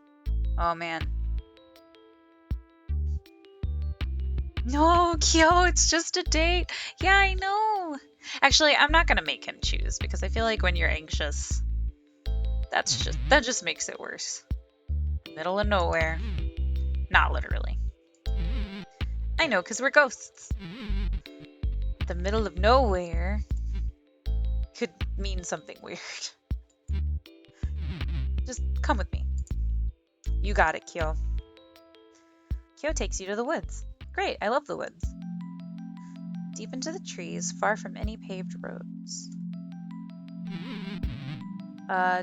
Oh man. No, Kyo, it's just a date. Yeah, I know. Actually, I'm not gonna make him choose because I feel like when you're anxious, that just makes it worse. Middle of nowhere. Not literally. I know, because we're ghosts. The middle of nowhere could mean something weird. Just come with me. You got it, Kyo. Kyo takes you to the woods. Great, I love the woods. Deep into the trees, far from any paved roads.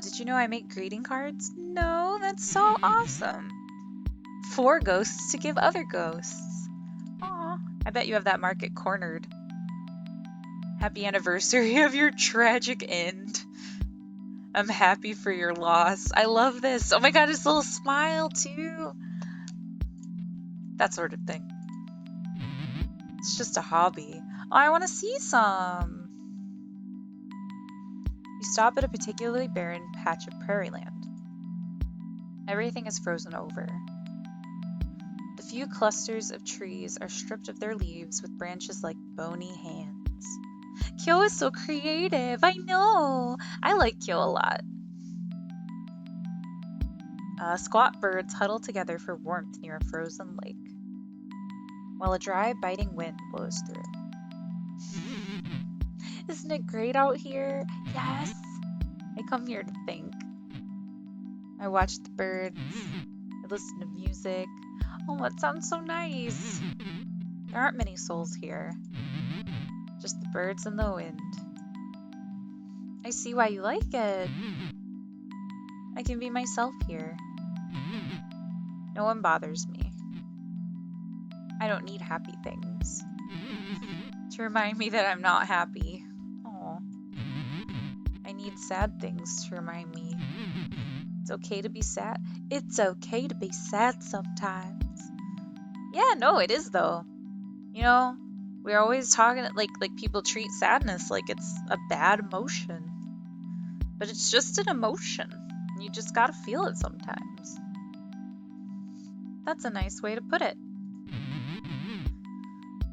Did you know I make greeting cards? No, that's so awesome. For ghosts to give other ghosts. Aw, I bet you have that market cornered. Happy anniversary of your tragic end. I'm happy for your loss. I love this. Oh my god, his little smile too. That sort of thing. It's just a hobby. Oh, I want to see some. You stop at a particularly barren patch of prairie land. Everything is frozen over. The few clusters of trees are stripped of their leaves with branches like bony hands. Kyo is so creative. I know. I like Kyo a lot. Squat birds huddle together for warmth near a frozen lake, while a dry, biting wind blows through. Isn't it great out here? Yes. I come here to think. I watch the birds. I listen to music. Oh, it sounds so nice. There aren't many souls here. Just the birds and the wind. I see why you like it. I can be myself here. No one bothers me. I don't need happy things to remind me that I'm not happy. Aw. I need sad things to remind me it's okay to be sad. It's okay to be sad sometimes. Yeah, no, it is though. You know, we're always talking like people treat sadness like it's a bad emotion. But it's just an emotion. You just gotta feel it sometimes. That's a nice way to put it.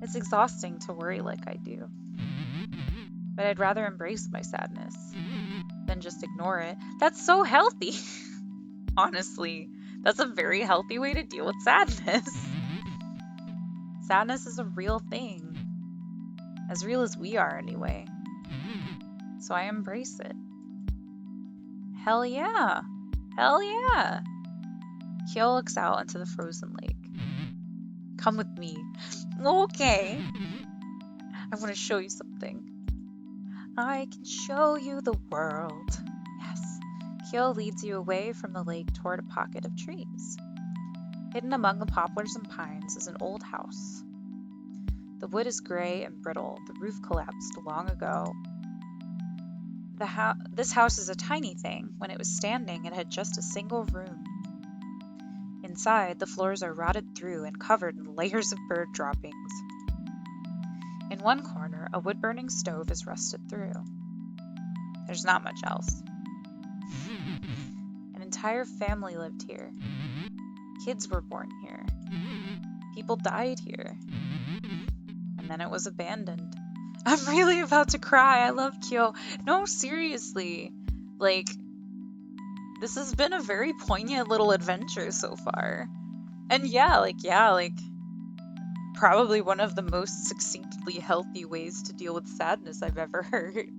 It's exhausting to worry like I do. But I'd rather embrace my sadness than just ignore it. That's so healthy. Honestly, that's a very healthy way to deal with sadness. Sadness is a real thing. As real as we are, anyway. So I embrace it. Hell yeah. Hell yeah. Kyo looks out into the frozen lake. Come with me. Okay. I want to show you something. I can show you the world. Yes. Kyo leads you away from the lake toward a pocket of trees. Hidden among the poplars and pines is an old house. The wood is gray and brittle. The roof collapsed long ago. This house is a tiny thing. When it was standing, it had just a single room. Inside, the floors are rotted through and covered in layers of bird droppings. In one corner, a wood-burning stove is rusted through. There's not much else. An entire family lived here. Kids were born here. People died here. And then it was abandoned. I'm really about to cry. I love Kyo. No, seriously. Like, this has been a very poignant little adventure so far. And yeah, probably one of the most succinctly healthy ways to deal with sadness I've ever heard.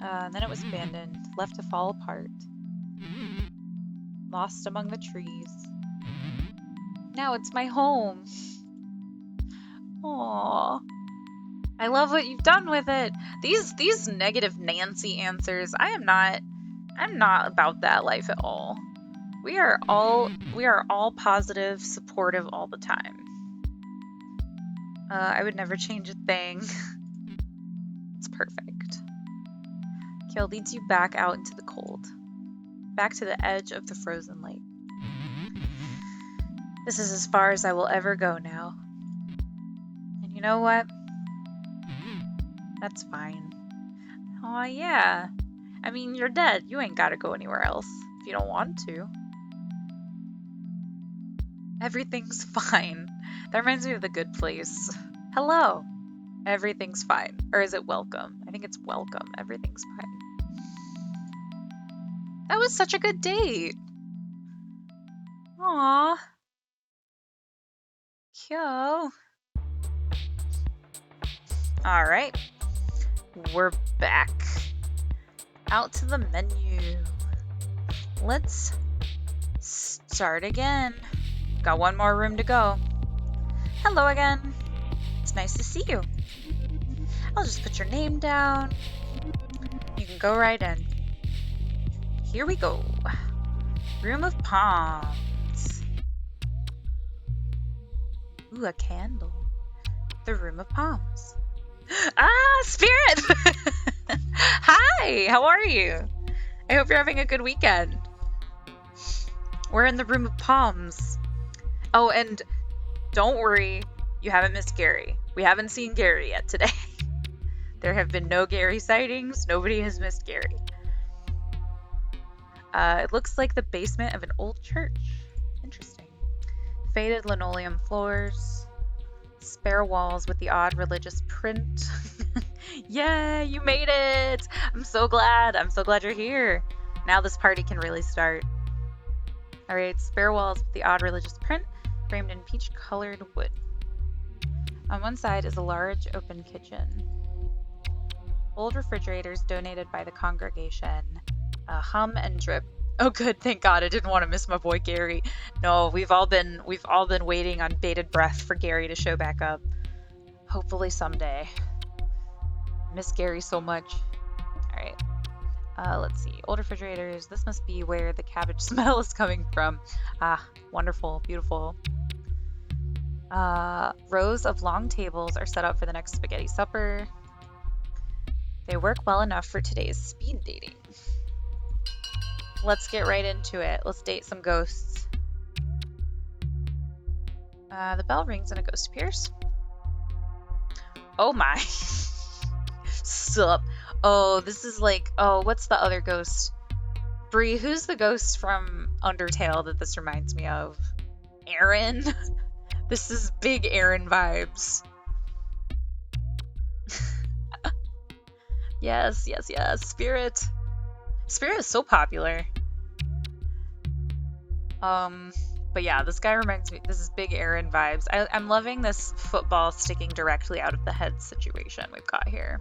And then it was abandoned, left to fall apart. Lost among the trees. Now it's my home. Aww. I love what you've done with it. These negative Nancy answers, I'm not about that life at all. We are all positive, supportive all the time. I would never change a thing. It's perfect. Kyo leads you back out into the cold. Back to the edge of the frozen lake. This is as far as I will ever go now. And you know what? That's fine. Aw, yeah. I mean, you're dead. You ain't gotta go anywhere else if you don't want to. Everything's fine. That reminds me of The Good Place. Hello. Everything's fine. Or is it welcome? I think it's welcome. Everything's fine. That was such a good date. Aww. Kyo. Alright. We're back. Out to the menu. Let's start again. Got one more room to go. Hello again. It's nice to see you. I'll just put your name down. You can go right in. Here we go. Room of Palms. Ooh, a candle. The Room of Palms. Ah, Spirit! Hi, how are you? I hope you're having a good weekend. We're in the Room of Palms. Oh, and don't worry, you haven't missed Gary. We haven't seen Gary yet today. There have been no Gary sightings. Nobody has missed Gary. It looks like the basement of an old church. Interesting. Faded linoleum floors. Spare walls with the odd religious print. Yeah, you made it! I'm so glad. I'm so glad you're here. Now this party can really start. Alright, spare walls with the odd religious print, framed in peach-colored wood. On one side is a large open kitchen. Old refrigerators donated by the congregation. Hum and drip. Oh good, thank God. I didn't want to miss my boy Gary. No, we've all been waiting on bated breath for Gary to show back up. Hopefully someday. Miss Gary so much. Alright. Let's see. Old refrigerators. This must be where the cabbage smell is coming from. Ah, wonderful. Beautiful. Rows of long tables are set up for the next spaghetti supper. They work well enough for today's speed dating. Let's get right into it. Let's date some ghosts. The bell rings and a ghost appears. Oh my. Sup. Oh, this is like, oh, what's the other ghost? Bree, who's the ghost from Undertale that this reminds me of? Aaron? This is big Aaron vibes. Yes, yes, yes. Spirit. Spirit is so popular. But yeah, this guy reminds me, this is big Aaron vibes. I'm loving this football sticking directly out of the head situation we've got here.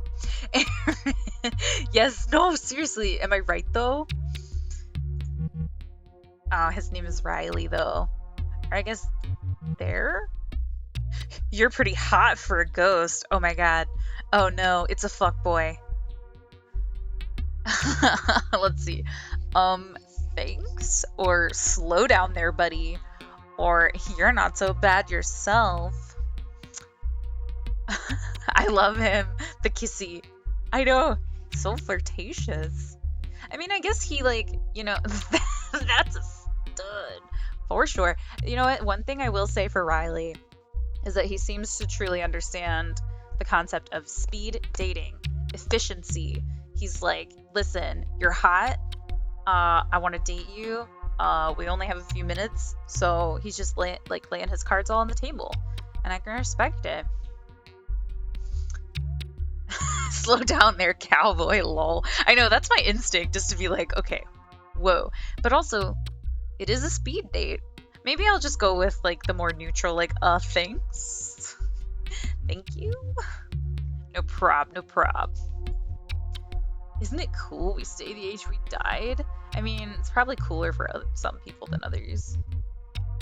Yes, no, seriously, am I right though? His name is Riley though. Or I guess there? You're pretty hot for a ghost. Oh my god. Oh no, it's a fuckboy. Let's see. Thanks? Or slow down there, buddy. Or you're not so bad yourself. I love him. The kissy. I know. So flirtatious. I mean, I guess he, like, you know, that's a stud. For sure. You know what? One thing I will say for Riley is that he seems to truly understand the concept of speed dating, efficiency. He's like, listen, you're hot. I want to date you. We only have a few minutes. So he's just laying his cards all on the table. And I can respect it. Slow down there, cowboy, lol. I know, that's my instinct, just to be like, okay, whoa. But also, it is a speed date. Maybe I'll just go with, like, the more neutral, like, thanks. Thank you. No prob, no prob. Isn't it cool we stay the age we died? I mean, it's probably cooler for some people than others.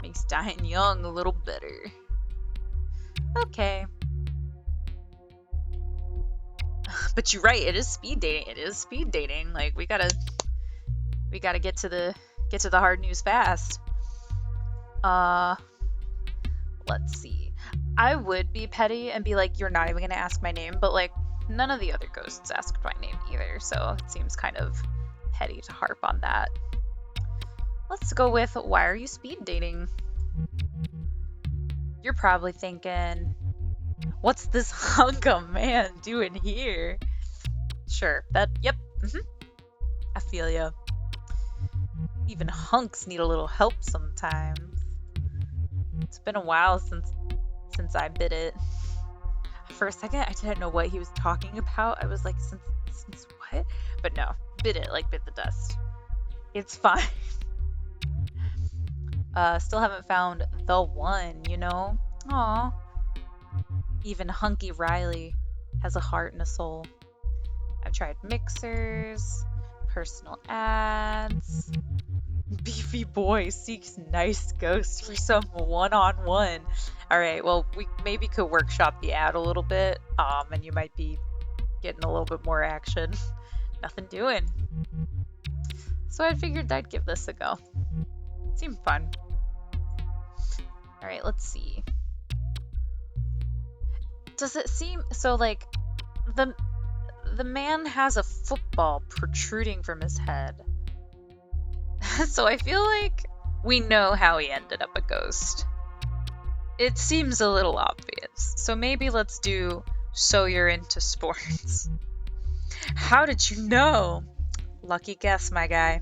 Makes dying young a little better. Okay. But you're right, it is speed dating. It is speed dating. Like, we gotta get to the hard news fast. Let's see. I would be petty and be like, you're not even gonna ask my name, but like, none of the other ghosts asked my name either, so it seems kind of petty to harp on that. Let's go with, why are you speed dating? You're probably thinking, what's this hunk of man doing here? Sure, yep, I feel ya. Even hunks need a little help sometimes. It's been a while since I bit it. For a second, I didn't know what he was talking about. I was like, since what? But no, bit it, like bit the dust. It's fine. Still haven't found the one, you know? Aw. Even hunky Riley has a heart and a soul. I've tried mixers, personal ads. Beefy boy seeks nice ghost for some one-on-one. All right, well, we maybe could workshop the ad a little bit, and you might be getting a little bit more action. Nothing doing. So I figured I'd give this a go. It seemed fun. All right, let's see. Does it seem so? Like the man has a football protruding from his head. So I feel like we know how he ended up a ghost. It seems a little obvious. So maybe let's do so you're into sports. How did you know? Lucky guess, my guy.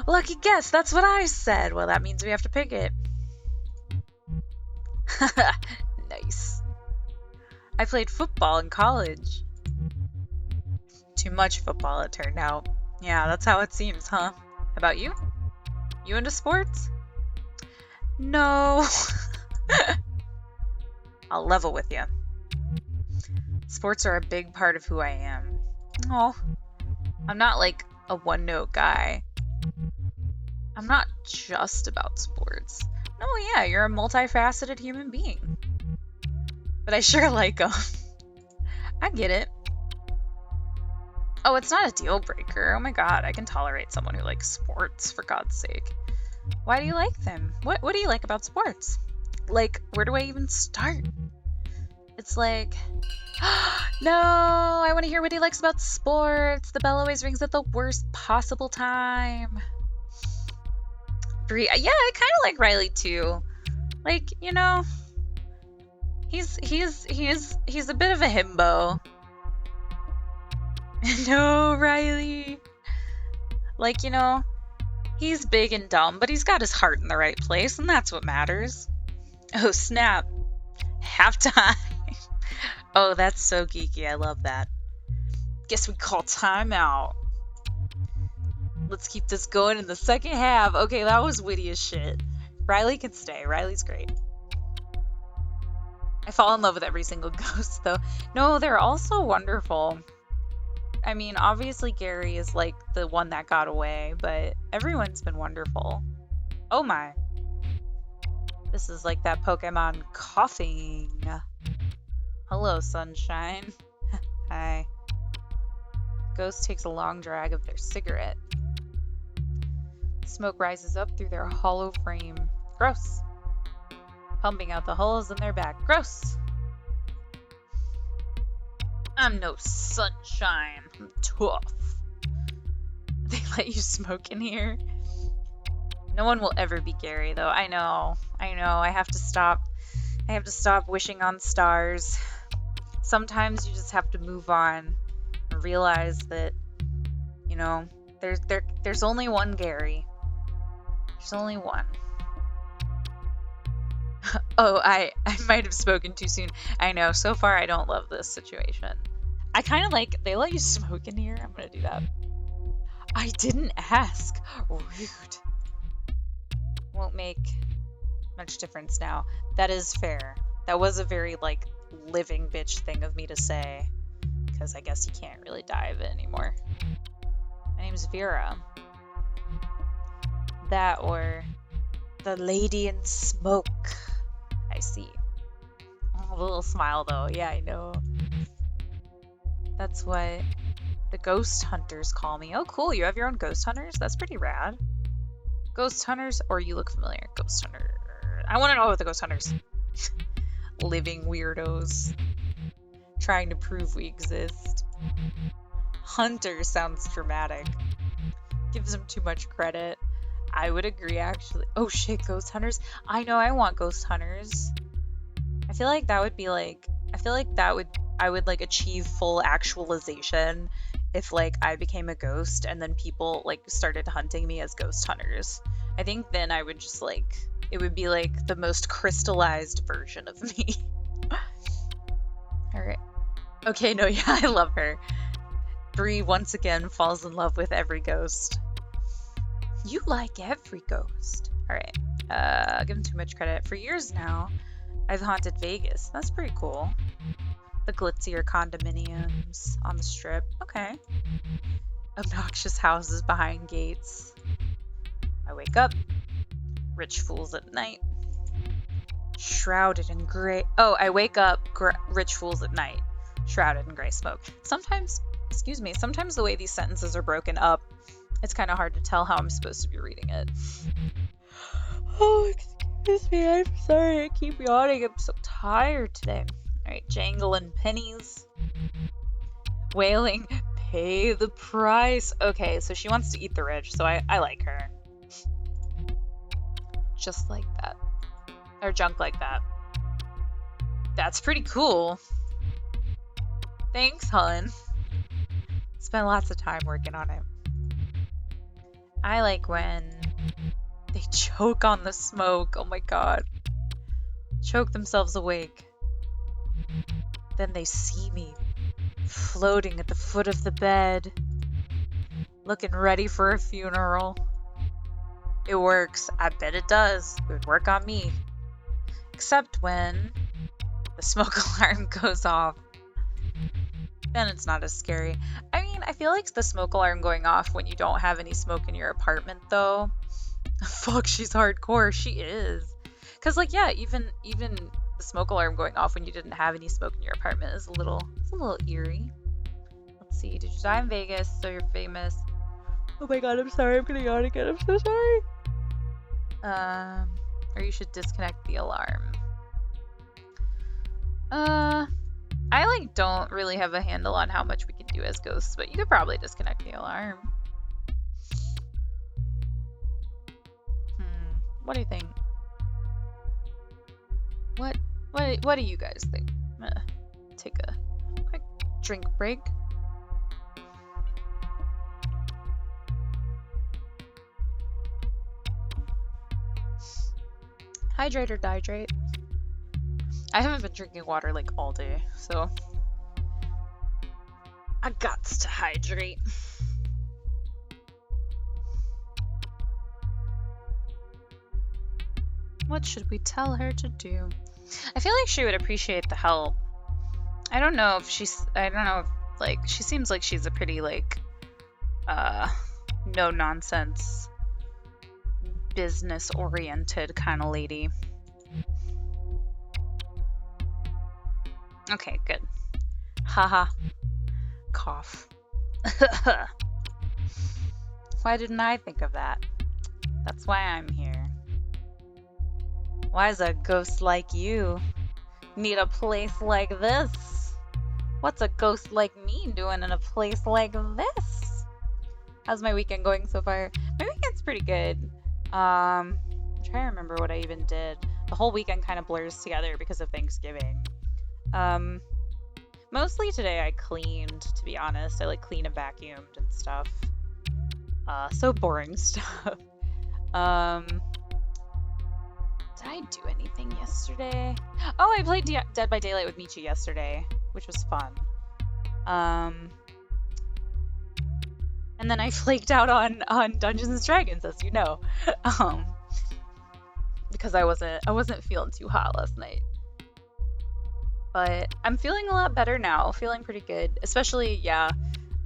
Lucky guess, that's what I said. Well, that means we have to pick it. Nice. I played football in college. Too much football, it turned out. Yeah, that's how it seems, huh? How about you? You into sports? No. I'll level with you. Sports are a big part of who I am. Oh, I'm not like a one-note guy. I'm not just about sports. No, yeah, you're a multifaceted human being. But I sure like them. I get it. Oh, it's not a deal breaker. Oh my god, I can tolerate someone who likes sports, for God's sake. Why do you like them? What do you like about sports? Like, where do I even start? It's like, no, I want to hear what he likes about sports. The bell always rings at the worst possible time. Yeah, I kind of like Riley too. Like, you know, he's a bit of a himbo. No, Riley. Like, you know, he's big and dumb, but he's got his heart in the right place, and that's what matters. Oh, snap. Halftime. Oh, that's so geeky. I love that. Guess we call timeout. Let's keep this going in the second half. Okay, that was witty as shit. Riley can stay. Riley's great. I fall in love with every single ghost, though. No, they're also wonderful. I mean, obviously Gary is like the one that got away, but everyone's been wonderful. Oh my. This is like that Pokemon coughing. Hello, sunshine. Hi. Ghost takes a long drag of their cigarette. Smoke rises up through their hollow frame. Gross. Pumping out the holes in their back. Gross. I'm no sunshine. I'm tough. They let you smoke in here? No one will ever be Gary, though. I know. I have to stop. I have to stop wishing on stars. Sometimes you just have to move on and realize that, you know, there's only one Gary. There's only one. Oh, I might have spoken too soon. I know. So far, I don't love this situation. I kind of like, they let you smoke in here. I'm gonna do that. I didn't ask. Rude. Won't make much difference now. That is fair. That was a very, like, living bitch thing of me to say. Because I guess you can't really dive in anymore. My name's Vera. That or the lady in smoke. I see. Oh, a little smile though. Yeah, I know. That's what the ghost hunters call me. Oh, cool. You have your own ghost hunters? That's pretty rad. Ghost hunters, or you look familiar? Ghost hunter. I want to know about the ghost hunters. Living weirdos. Trying to prove we exist. Hunter sounds dramatic. Gives them too much credit. I would agree, actually. Oh shit, ghost hunters. I know, I want ghost hunters. I feel like that would be like, I would like achieve full actualization if like I became a ghost and then people like started hunting me as ghost hunters. I think then I would just like, it would be like the most crystallized version of me. Alright. Okay, no, yeah, I love her. Bree once again falls in love with every ghost. You like every ghost. Alright. Give him too much credit. For years now, I've haunted Vegas. That's pretty cool. The glitzier condominiums on the strip. Okay. Obnoxious houses behind gates. I wake up. Rich fools at night. Shrouded in gray. Oh, I wake up. Rich fools at night. Shrouded in gray smoke. Sometimes the way these sentences are broken up, it's kind of hard to tell how I'm supposed to be reading it. Oh, excuse me. I'm sorry. I keep yawning. I'm so tired today. Alright, jangling pennies. Wailing, pay the price. Okay, so she wants to eat the rich, so I like her. Just like that. Or junk like that. That's pretty cool. Thanks, hun. Spent lots of time working on it. I like when they choke on the smoke. Oh my god. Choke themselves awake. Then they see me, floating at the foot of the bed, looking ready for a funeral. It works. I bet it does. It would work on me. Except when the smoke alarm goes off. Then it's not as scary. I mean, I feel like the smoke alarm going off when you don't have any smoke in your apartment, though. Fuck, she's hardcore. She is. Because, like, yeah, even the smoke alarm going off when you didn't have any smoke in your apartment is a little eerie. Let's see. Did you die in Vegas? So you're famous. Oh my god, I'm sorry. I'm gonna yawn again. I'm so sorry. Or you should disconnect the alarm. I like don't really have a handle on how much we can do as ghosts, but you could probably disconnect the alarm. What do you think? What do you guys think? I'm gonna take a quick drink break. Hydrate or dihydrate? I haven't been drinking water like all day, so I gots to hydrate. What should we tell her to do? I feel like she would appreciate the help. I don't know if like, she seems like she's a pretty, like, no-nonsense, business-oriented kind of lady. Okay, good. Haha. Cough. Why didn't I think of that? That's why I'm here. Why does a ghost like you need a place like this? What's a ghost like me doing in a place like this? How's my weekend going so far? My weekend's pretty good. I'm trying to remember what I even did. The whole weekend kind of blurs together because of Thanksgiving. Mostly today I cleaned, to be honest. I like cleaned and vacuumed and stuff. So boring stuff. Did I do anything yesterday? Oh, I played Dead by Daylight with Michi yesterday, which was fun. And then I flaked out on Dungeons and Dragons, as you know, because I wasn't feeling too hot last night. But I'm feeling a lot better now, feeling pretty good. Especially, yeah.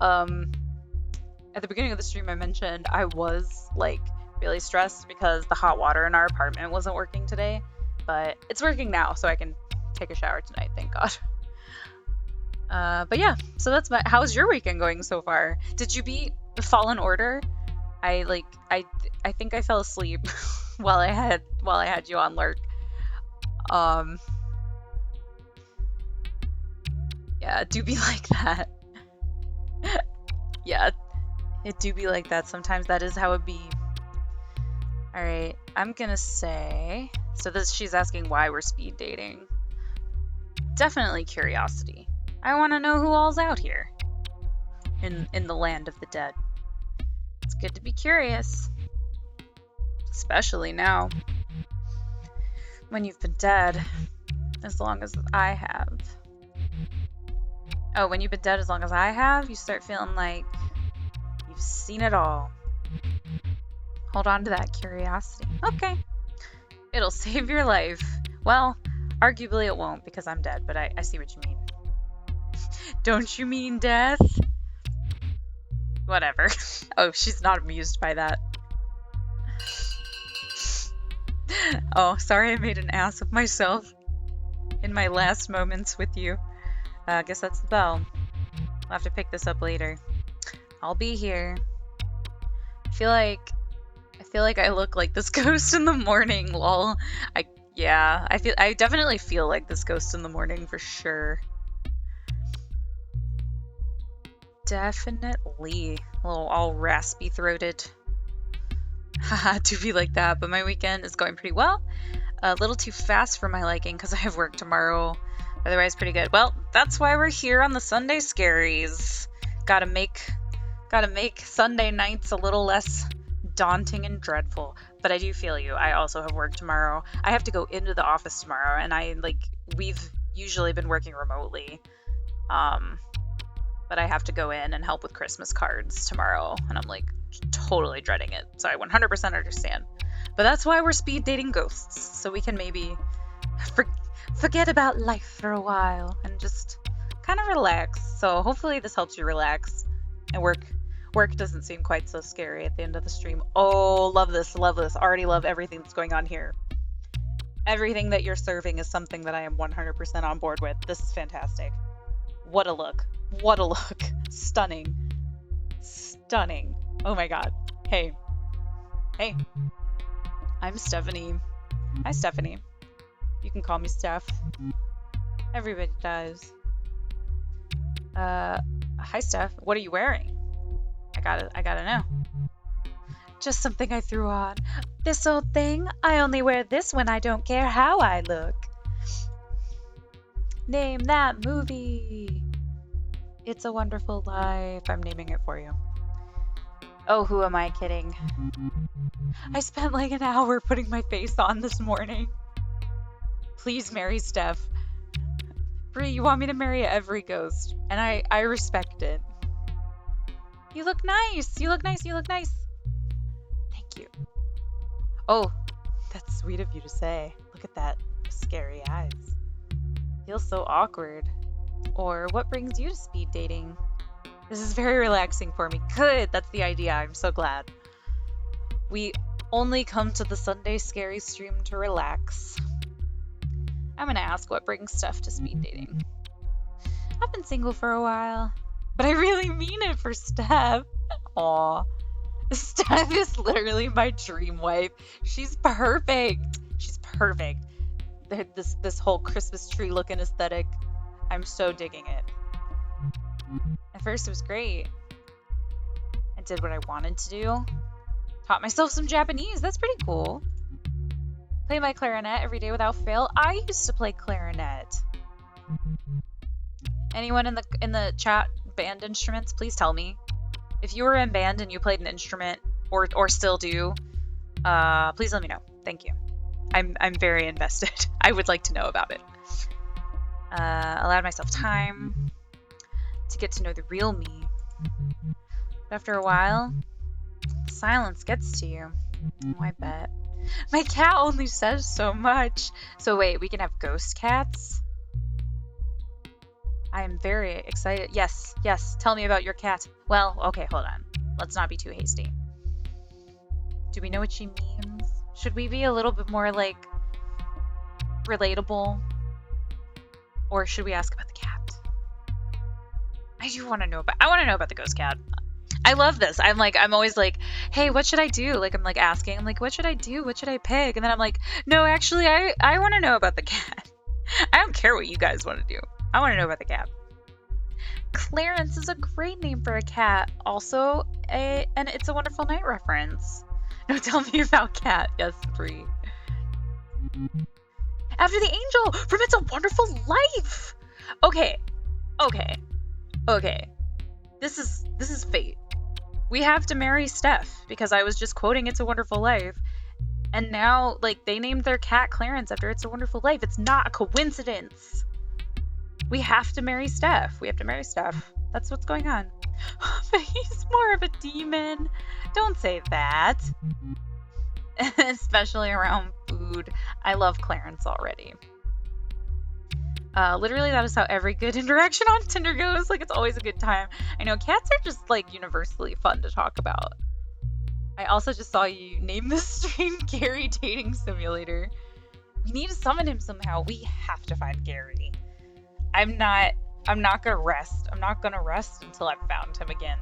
At the beginning of the stream, I mentioned I was like really stressed because the hot water in our apartment wasn't working today, but it's working now, so I can take a shower tonight. Thank God. But yeah, so that's how's your weekend going so far? Did you beat Fallen Order? I think I fell asleep while I had you on lurk. Yeah, it do be like that. Yeah, it do be like that. Sometimes that is how it be. All right, I'm gonna say, so she's asking why we're speed dating. Definitely curiosity. I want to know who all's out here in the land of the dead. It's good to be curious, especially now when you've been dead as long as I have. Oh, when you've been dead as long as I have, you start feeling like you've seen it all. Hold on to that curiosity. Okay. It'll save your life. Well, arguably it won't because I'm dead, but I see what you mean. Don't you mean death? Whatever. Oh, she's not amused by that. Oh, sorry I made an ass of myself in my last moments with you. I guess that's the bell. I'll have to pick this up later. I'll be here. I feel like I look like this ghost in the morning, lol. I definitely feel like this ghost in the morning for sure. Definitely. A little all raspy throated. Haha, to be like that, but my weekend is going pretty well. A little too fast for my liking because I have work tomorrow. Otherwise, pretty good. Well, that's why we're here on the Sunday Scaries. Gotta make Sunday nights a little less daunting and dreadful. But I do feel you. I also have work tomorrow. I have to go into the office tomorrow, and we've usually been working remotely. But I have to go in and help with Christmas cards tomorrow, and I'm like totally dreading it. So I 100% understand. But that's why we're speed dating ghosts, so we can maybe forget about life for a while and just kind of relax. So hopefully this helps you relax, and work doesn't seem quite so scary at the end of the stream. Oh, love this. Already love everything that's going on here. Everything that you're serving is something that I am 100% on board with. This is fantastic. What a look. Stunning. Oh my god. Hey. I'm Stephanie. Hi, Stephanie. You can call me Steph. Everybody does. Hi, Steph. What are you wearing? I gotta know. Just something I threw on. This old thing? I only wear this when I don't care how I look. Name that movie. It's a Wonderful Life. I'm naming it for you. Oh, who am I kidding? I spent like an hour putting my face on this morning. Please marry Steph. Bree, you want me to marry every ghost, and I respect it. You look nice. Thank you. Oh, that's sweet of you to say. Look at that. Scary eyes. Feels so awkward. Or what brings you to speed dating? This is very relaxing for me. Good, that's the idea. I'm so glad. We only come to the Sunday Scary stream to relax. I'm gonna ask what brings Steph to speed dating. have been single for a while. But I really mean it for Steph. Aw. Steph is literally my dream wife. She's perfect. She's perfect. This whole Christmas tree looking aesthetic. I'm so digging it. At first it was great. I did what I wanted to do. Taught myself some Japanese. That's pretty cool. Play my clarinet every day without fail. I used to play clarinet. Anyone in the chat band instruments, please tell me. If you were in band and you played an instrument or still do, please let me know. Thank you. I'm very invested. I would like to know about it. Allowed myself time to get to know the real me. But after a while, silence gets to you. Oh, I bet. My cat only says so much. So wait, we can have ghost cats? I am very excited. Yes, tell me about your cat. Well, okay, hold on. Let's not be too hasty. Do we know what she means? Should we be a little bit more, like, relatable? Or should we ask about the cat? I want to know about the ghost cat. I love this. I'm always like, hey, what should I do? Like, I'm like asking, I'm like, what should I do? What should I pick? And then I'm like, no, actually, I want to know about the cat. I don't care what you guys want to do. I want to know about the cat. Clarence is a great name for a cat. Also, and It's a Wonderful Night reference. No, tell me about cat. Yes, Bree. After the angel from It's a Wonderful Life. Okay. This is fate. We have to marry Steph because I was just quoting It's a Wonderful Life. And now, like, they named their cat Clarence after It's a Wonderful Life. It's not a coincidence. We have to marry Steph. That's what's going on. But he's more of a demon. Don't say that. Especially around food. I love Clarence already. Literally, that is how every good interaction on Tinder goes. Like, it's always a good time. I know cats are just, like, universally fun to talk about. I also just saw you name the stream Gary Dating Simulator. We need to summon him somehow. We have to find Gary. I'm not gonna rest. I'm not gonna rest until I've found him again.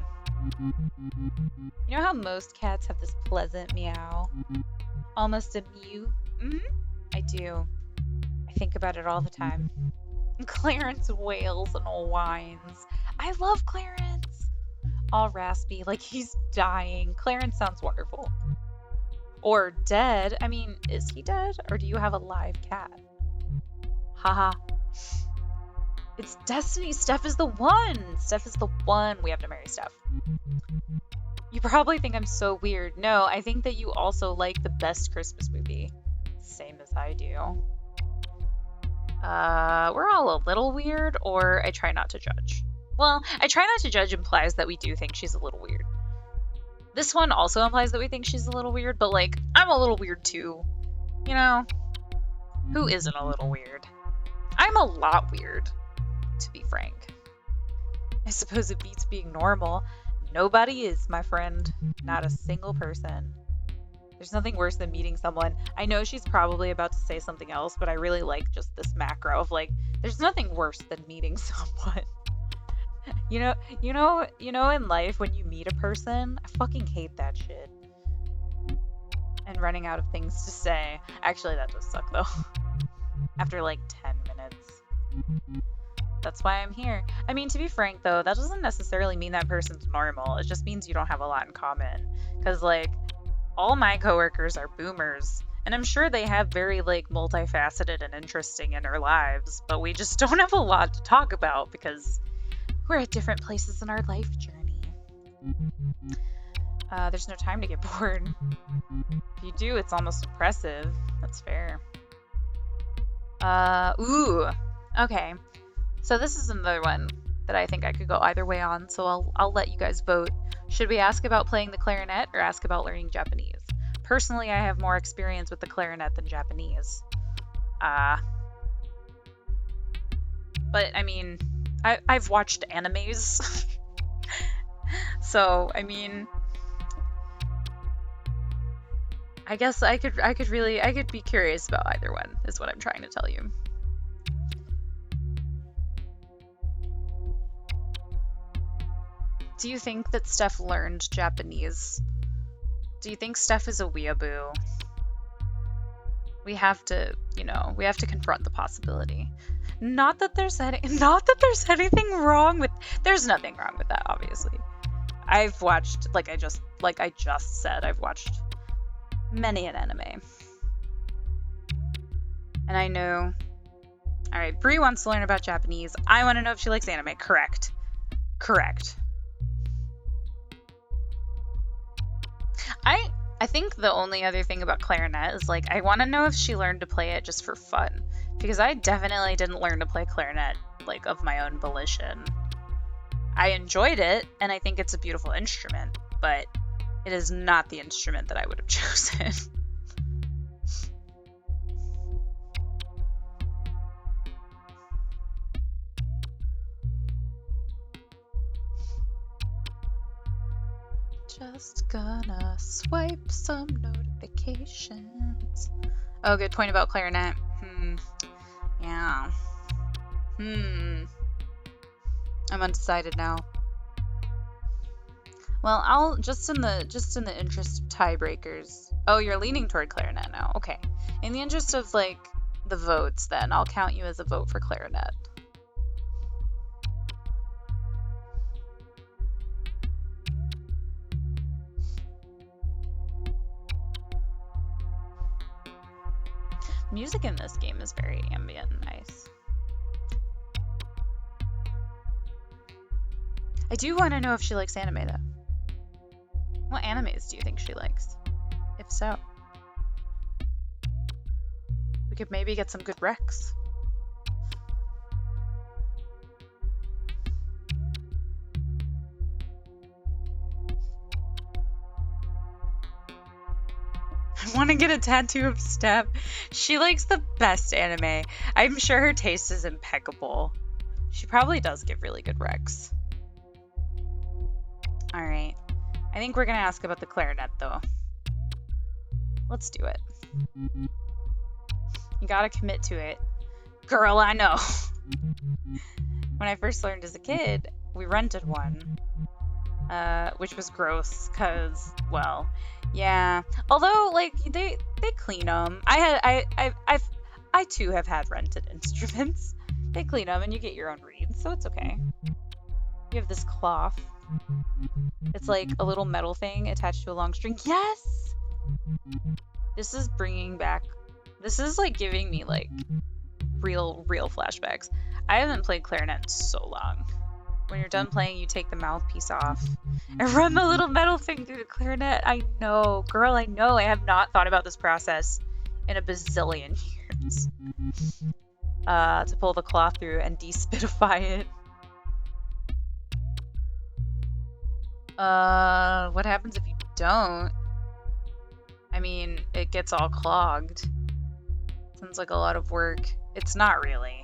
You know how most cats have this pleasant meow? Almost a mew? I do. I think about it all the time. Clarence wails and whines. I love Clarence! All raspy, like he's dying. Clarence sounds wonderful. Or dead. I mean, is he dead? Or do you have a live cat? Haha. It's Destiny. Steph is the one. We have to marry Steph. You probably think I'm so weird. No, I think that you also like the best Christmas movie. Same as I do. We're all a little weird, or I try not to judge. Well, I try not to judge implies that we do think she's a little weird. This one also implies that we think she's a little weird, but, like, I'm a little weird too. You know? Who isn't a little weird? I'm a lot weird, to be frank. I suppose it beats being normal. Nobody is, my friend. Not a single person. There's nothing worse than meeting someone. I know she's probably about to say something else, but I really like just this macro of, like, there's nothing worse than meeting someone. You know in life when you meet a person, I fucking hate that shit. And running out of things to say. Actually, that does suck though. After like 10 minutes. That's why I'm here. I mean, to be frank though, that doesn't necessarily mean that person's normal. It just means you don't have a lot in common. Cause like, all my coworkers are boomers. And I'm sure they have very like multifaceted and interesting inner lives, but we just don't have a lot to talk about because we're at different places in our life journey. There's no time to get bored. If you do, it's almost oppressive. That's fair. Ooh. Okay. So this is another one that I think I could go either way on, so I'll let you guys vote. Should we ask about playing the clarinet or ask about learning Japanese? Personally, I have more experience with the clarinet than Japanese. But, I mean, I've watched animes. So, I mean, I guess I could be curious about either one, is what I'm trying to tell you. Do you think that Steph learned Japanese? Do you think Steph is a weeaboo? We have to, you know, we have to confront the possibility. Not that there's anything wrong with. There's nothing wrong with that, obviously. I've watched, like I just said, I've watched many an anime, and I know. All right, Brie wants to learn about Japanese. I want to know if she likes anime. Correct. I think the only other thing about clarinet is, like, I want to know if she learned to play it just for fun, because I definitely didn't learn to play clarinet, like, of my own volition. I enjoyed it, and I think it's a beautiful instrument, but it is not the instrument that I would have chosen. Just gonna swipe some notifications. Oh, good point about clarinet. Yeah. I'm undecided now. Well, I'll just in the interest of tiebreakers. Oh, you're leaning toward clarinet now. Okay. In the interest of, like, the votes, then I'll count you as a vote for clarinet. Music in this game is very ambient and nice. I do want to know if she likes anime, though. What animes do you think she likes? If so, we could maybe get some good recs. I want to get a tattoo of Steph. She likes the best anime. I'm sure her taste is impeccable. She probably does give really good recs. Alright. I think we're going to ask about the clarinet, though. Let's do it. You gotta commit to it. Girl, I know. When I first learned as a kid, we rented one. Which was gross, because, well, yeah. Although, like, they clean them. I too have had rented instruments. They clean them, and you get your own reeds, so it's okay. You have this cloth. It's like a little metal thing attached to a long string. Yes! This is bringing back... This is, like, giving me, like, real flashbacks. I haven't played clarinet in so long. When you're done playing, you take the mouthpiece off and run the little metal thing through the clarinet. I know. Girl, I know. I have not thought about this process in a bazillion years. To pull the cloth through and despitify it. What happens if you don't? I mean, it gets all clogged. Sounds like a lot of work. It's not really.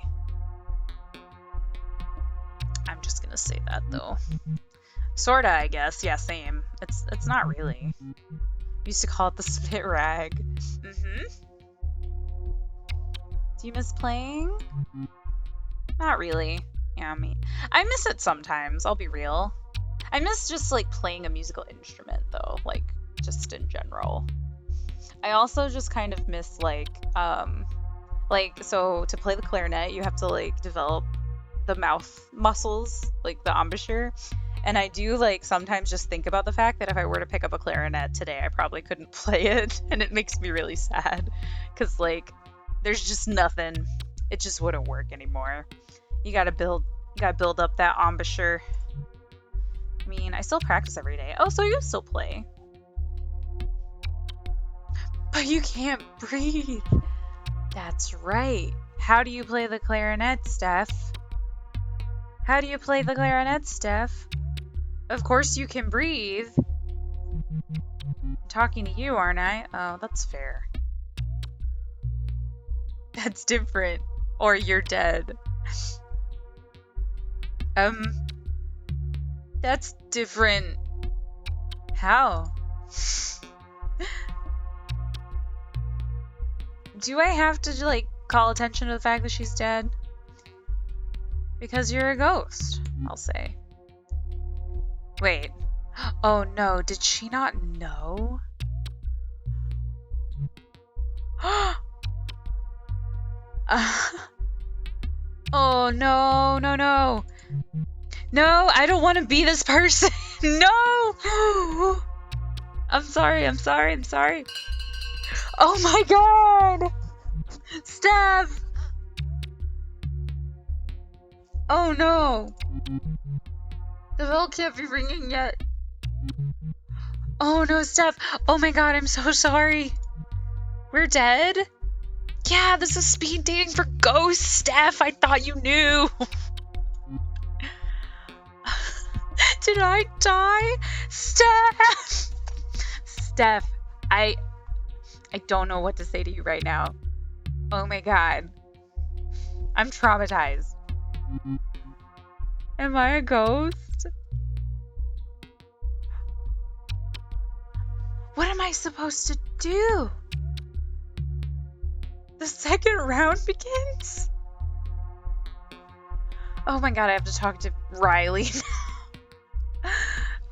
I'm just gonna say that, though. Sorta, I guess. Yeah, same. It's not really. We used to call it the spit rag. Do you miss playing? Not really. Yeah, I miss it sometimes, I'll be real. I miss just, like, playing a musical instrument, though. Like, just in general. I also just kind of miss, like, so to play the clarinet, you have to, like, develop the mouth muscles, like the embouchure. And I do, like, sometimes just think about the fact that if I were to pick up a clarinet today, I probably couldn't play it. And it makes me really sad. Because, like, there's just nothing. It just wouldn't work anymore. You gotta build up that embouchure. I mean, I still practice every day. Oh, so you still play. But you can't breathe. That's right. How do you play the clarinet, Steph? How do you play the clarinet, Steph? Of course you can breathe. I'm talking to you, aren't I? Oh, that's fair. That's different. Or you're dead. That's different. How? Do I have to, like, call attention to the fact that she's dead? Because you're a ghost, I'll say. Wait. Oh no, did she not know? Oh no, no, no. No, I don't want to be this person. No! I'm sorry, I'm sorry, I'm sorry. Oh my god! Steph! Oh no! The bell can't be ringing yet. Oh no, Steph! Oh my god, I'm so sorry. We're dead? Yeah, this is speed dating for ghosts, Steph. I thought you knew. Did I die? Steph! Steph, I don't know what to say to you right now. Oh my god. I'm traumatized. Am I a ghost? What am I supposed to do? The second round begins? Oh my god, I have to talk to Riley.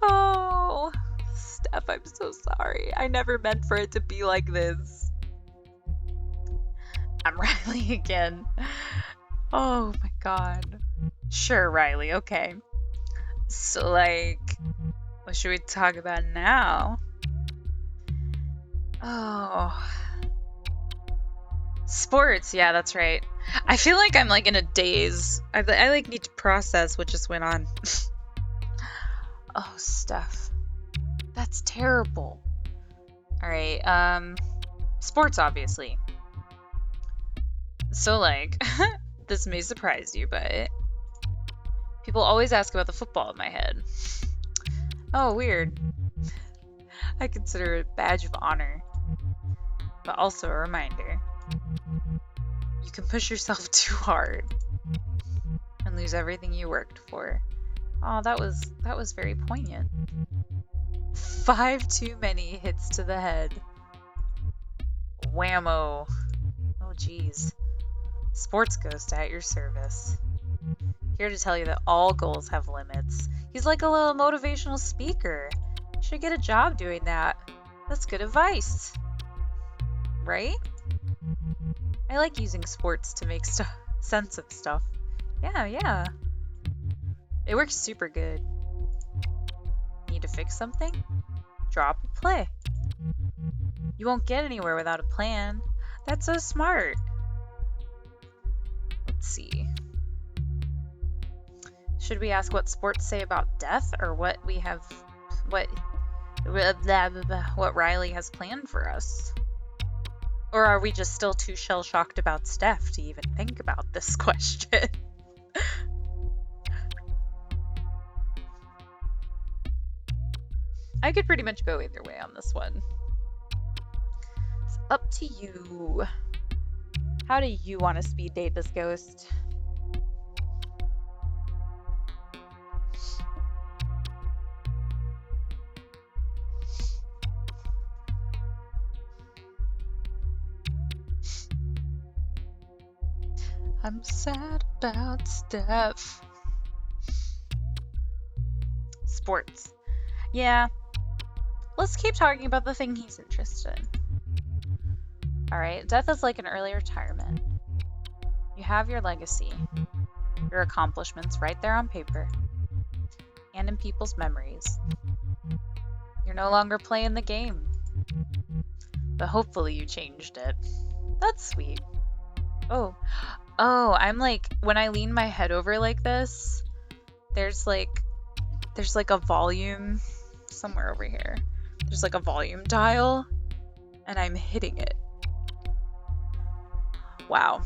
Oh, Steph, I'm so sorry. I never meant for it to be like this. I'm Riley again. Oh my god. Sure, Riley, okay. So, like, what should we talk about now? Oh. Sports, yeah, that's right. I feel like I'm like in a daze. I like need to process what just went on. Oh, Steph. That's terrible. Alright, sports, obviously. So, like, this may surprise you, but people always ask about the football in my head. Oh, weird. I consider it a badge of honor, but also a reminder. You can push yourself too hard and lose everything you worked for. Oh, that was very poignant. 5 too many hits to the head. Whammo. Oh, geez. Sports Ghost at your service. Here to tell you that all goals have limits. He's like a little motivational speaker. You should get a job doing that. That's good advice. Right? I like using sports to make sense of stuff. Yeah. It works super good. Need to fix something? Drop a play. You won't get anywhere without a plan. That's so smart. Let's see. Should we ask what sports say about death, or what Riley has planned for us? Or are we just still too shell-shocked about Steph to even think about this question? I could pretty much go either way on this one. It's up to you. How do you want to speed date this ghost? I'm sad about Steph. Sports. Yeah. Let's keep talking about the thing he's interested in. Alright, death is like an early retirement. You have your legacy, your accomplishments right there on paper, and in people's memories. You're no longer playing the game, but hopefully you changed it. That's sweet. Oh, I'm like, when I lean my head over like this, there's like a volume somewhere over here. There's like a volume dial, and I'm hitting it. Wow.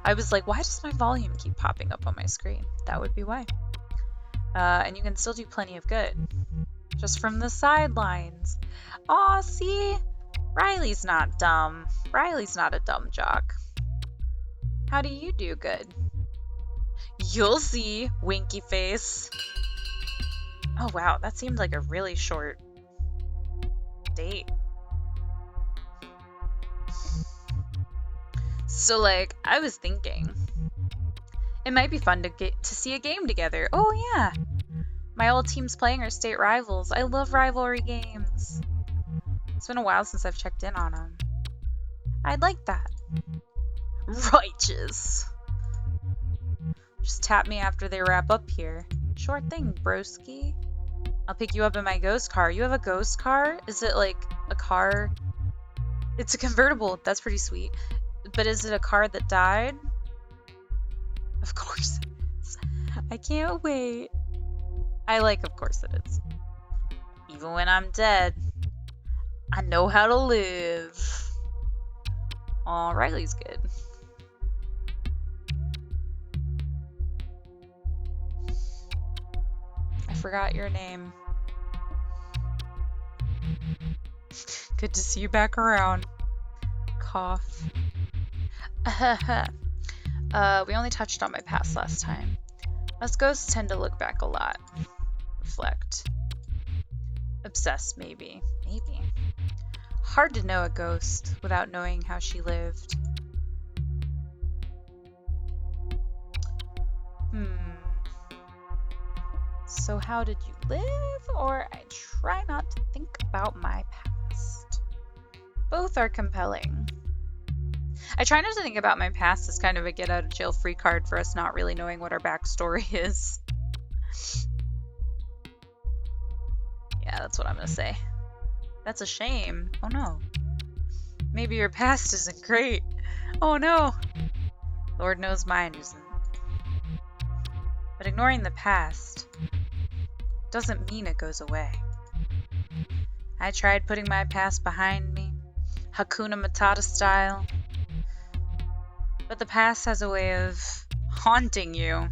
I was like, why does my volume keep popping up on my screen? That would be why. And you can still do plenty of good. Just from the sidelines. Aw, see? Riley's not dumb. Riley's not a dumb jock. How do you do good? You'll see, winky face. Oh wow, that seemed like a really short date. So like, I was thinking, it might be fun to see a game together. Oh yeah, My old team's playing our state rivals. I love rivalry games. It's been a while since I've checked in on them. I'd like that. Righteous. Just tap me after they wrap up here. Sure thing, broski. I'll pick you up in my ghost car. You have a ghost car? Is it like a car? It's a convertible. That's pretty sweet. But is it a car that died? Of course it is. I can't wait. I like, of course it is. Even when I'm dead, I know how to live. Aw, Riley's good. I forgot your name. Good to see you back around. Cough. We only touched on my past last time. Us ghosts tend to look back a lot. Reflect. Obsessed, maybe. Maybe. Hard to know a ghost without knowing how she lived. So how did you live? Or I try not to think about my past. Both are compelling. I try not to think about my past as kind of a get-out-of-jail-free card for us not really knowing what our backstory is. Yeah, that's what I'm gonna say. That's a shame. Oh no. Maybe your past isn't great. Oh no. Lord knows mine isn't. But ignoring the past doesn't mean it goes away. I tried putting my past behind me, Hakuna Matata style. But the past has a way of haunting you.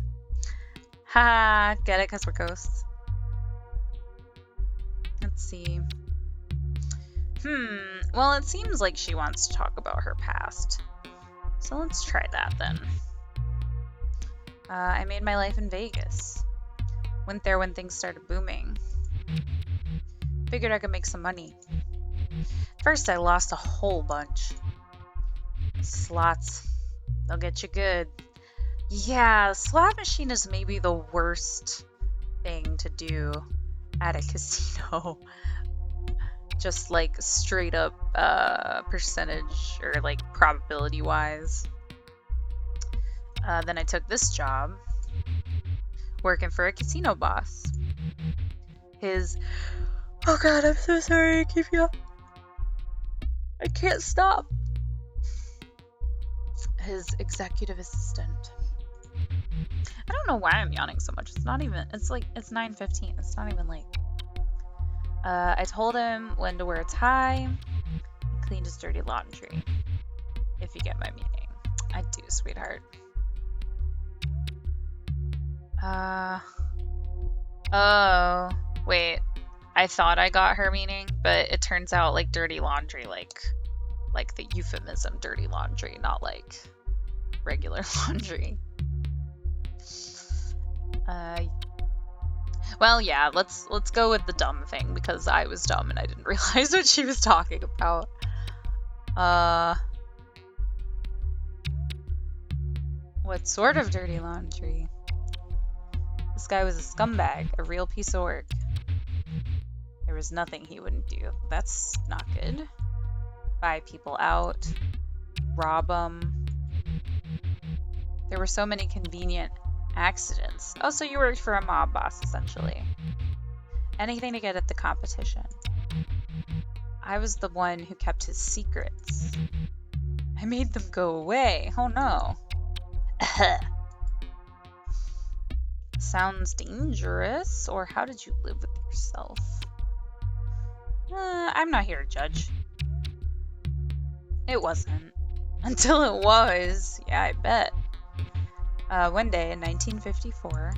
Ha, get it? Because we're ghosts. Let's see. Well, it seems like she wants to talk about her past. So let's try that then. I made my life in Vegas. Went there when things started booming. Figured I could make some money. First, I lost a whole bunch. Slots. They'll get you good. Yeah, slot machine is maybe the worst thing to do at a casino. Just like straight up percentage or like probability wise. Then I took this job working for a casino boss. Oh god, I'm so sorry to keep you up. I can't stop. His executive assistant. I don't know why I'm yawning so much. It's not even, it's 9:15. It's not even late. I told him when to wear a tie and cleaned his dirty laundry. If you get my meaning. I do, sweetheart. Oh, wait. I thought I got her meaning, but it turns out like dirty laundry, like the euphemism dirty laundry, not like regular laundry. Well, yeah, let's go with the dumb thing because I was dumb and I didn't realize what she was talking about. What sort of dirty laundry? This guy was a scumbag, a real piece of work. There was nothing he wouldn't do. That's not good. Buy people out, rob them. There were so many convenient accidents. Oh, so you worked for a mob boss, essentially. Anything to get at the competition. I was the one who kept his secrets. I made them go away. Oh no. Sounds dangerous. Or how did you live with yourself? I'm not here to judge. It wasn't. Until it was. Yeah, I bet. One day in 1954,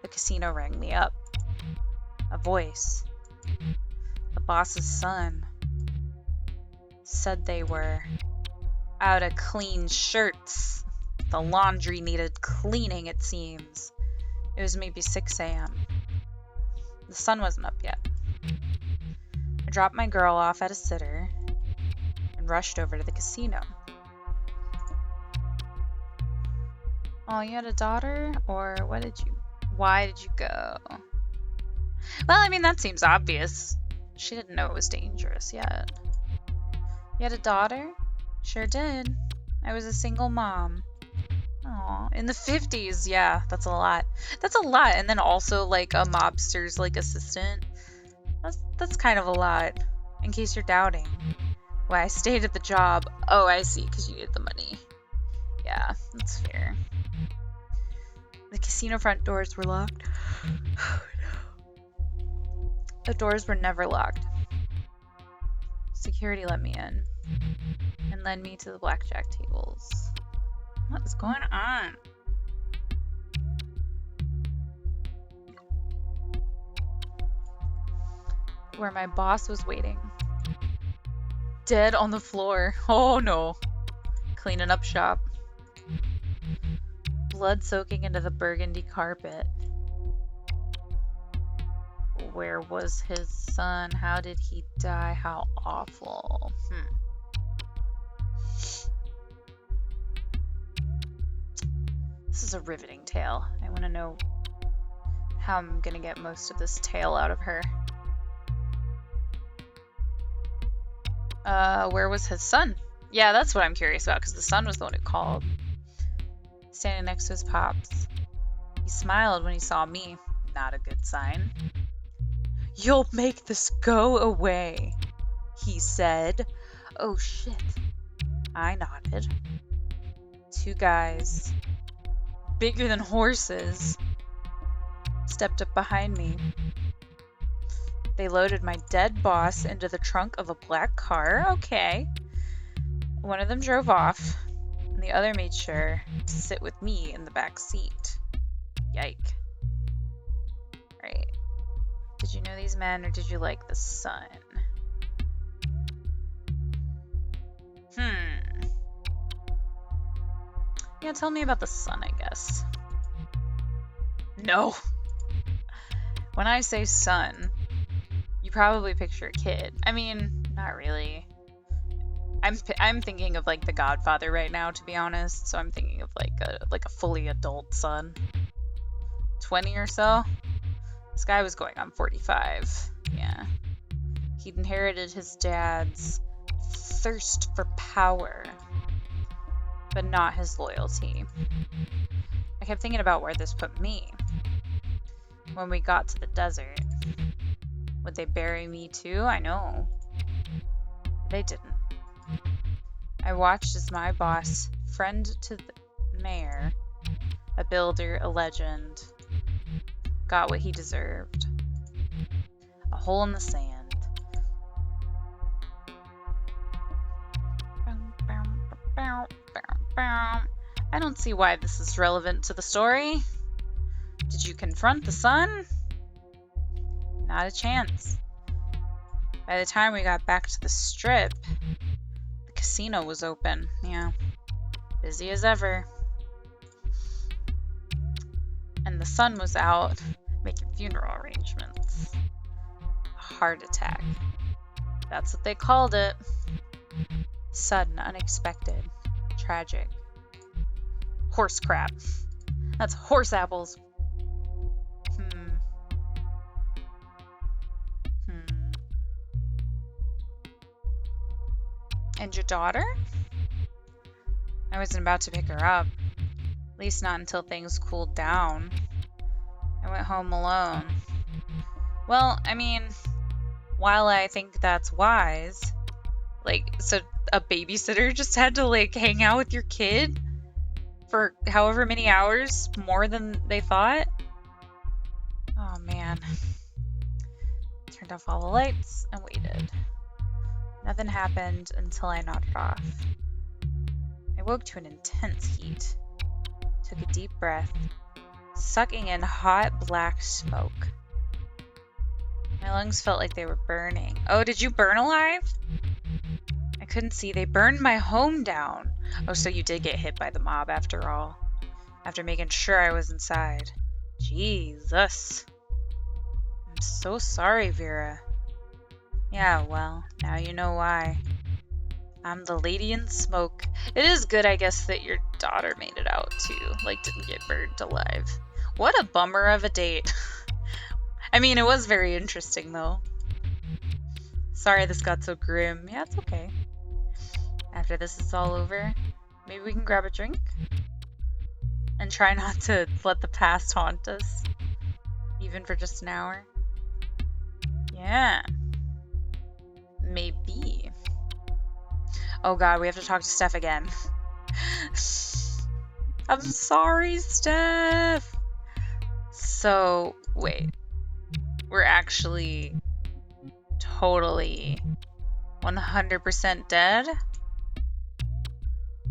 the casino rang me up. A voice. The boss's son. Said they were out of clean shirts. The laundry needed cleaning, it seems. It was maybe 6 a.m. The sun wasn't up yet. I dropped my girl off at a sitter and rushed over to the casino. Oh, you had a daughter? Or why did you go? Well, I mean, that seems obvious. She didn't know it was dangerous yet. You had a daughter? Sure did. I was a single mom. Aw, in the 50s, yeah, that's a lot. That's a lot. And then also like a mobster's like assistant. That's kind of a lot. In case you're doubting. Why I stayed at the job. Oh, I see, because you needed the money. Yeah, that's fair. The casino front doors were locked. The doors were never locked. Security let me in and led me to the blackjack tables. What is going on? Where my boss was waiting. Dead on the floor. Oh no. Cleaning up shop. Blood soaking into the burgundy carpet. Where was his son? How did he die? How awful. This is a riveting tale. I want to know how I'm gonna get most of this tale out of her. Where was his son? Yeah, that's what I'm curious about, because the son was the one who called. Standing next to his pops. He smiled when he saw me. Not a good sign. You'll make this go away, he said. Oh shit. I nodded. Two guys, bigger than horses, stepped up behind me. They loaded my dead boss into the trunk of a black car. Okay. One of them drove off, and the other made sure to sit with me in the back seat. Yike. Right. Did you know these men, or did you like the son? Yeah, tell me about the son, I guess. No. When I say son, you probably picture a kid. I mean, not really. I'm thinking of like The Godfather right now, to be honest. So I'm thinking of like a fully adult son. 20 or so. This guy was going on 45. Yeah. He'd inherited his dad's thirst for power, but not his loyalty. I kept thinking about where this put me. When we got to the desert, would they bury me too? I know. They didn't. I watched as my boss, friend to the mayor, a builder, a legend, got what he deserved. A hole in the sand. I don't see why this is relevant to the story. Did you confront the son? Not a chance. By the time we got back to the strip, the casino was open. Yeah, busy as ever. And the son was out making funeral arrangements. A heart attack. That's what they called it. Sudden, unexpected, tragic. Horse crap. That's horse apples. And your daughter? I wasn't about to pick her up. At least not until things cooled down. I went home alone. Well, I mean, while I think that's wise, so a babysitter just had to, hang out with your kid for however many hours more than they thought? Oh, man. Turned off all the lights and waited. Nothing happened until I nodded off. I woke to an intense heat. Took a deep breath, sucking in hot black smoke. My lungs felt like they were burning. Oh, did you burn alive? I couldn't see. They burned my home down. Oh, so you did get hit by the mob after all. After making sure I was inside. Jesus. I'm so sorry, Vera. Yeah, well, now you know why. I'm the lady in smoke. It is good, I guess, that your daughter made it out, too. Didn't get burned alive. What a bummer of a date. I mean, it was very interesting, though. Sorry this got so grim. Yeah, it's okay. After this is all over, maybe we can grab a drink? And try not to let the past haunt us. Even for just an hour. Yeah. Maybe. Oh god, we have to talk to Steph again. I'm sorry, Steph! So, wait. We're actually totally 100% dead?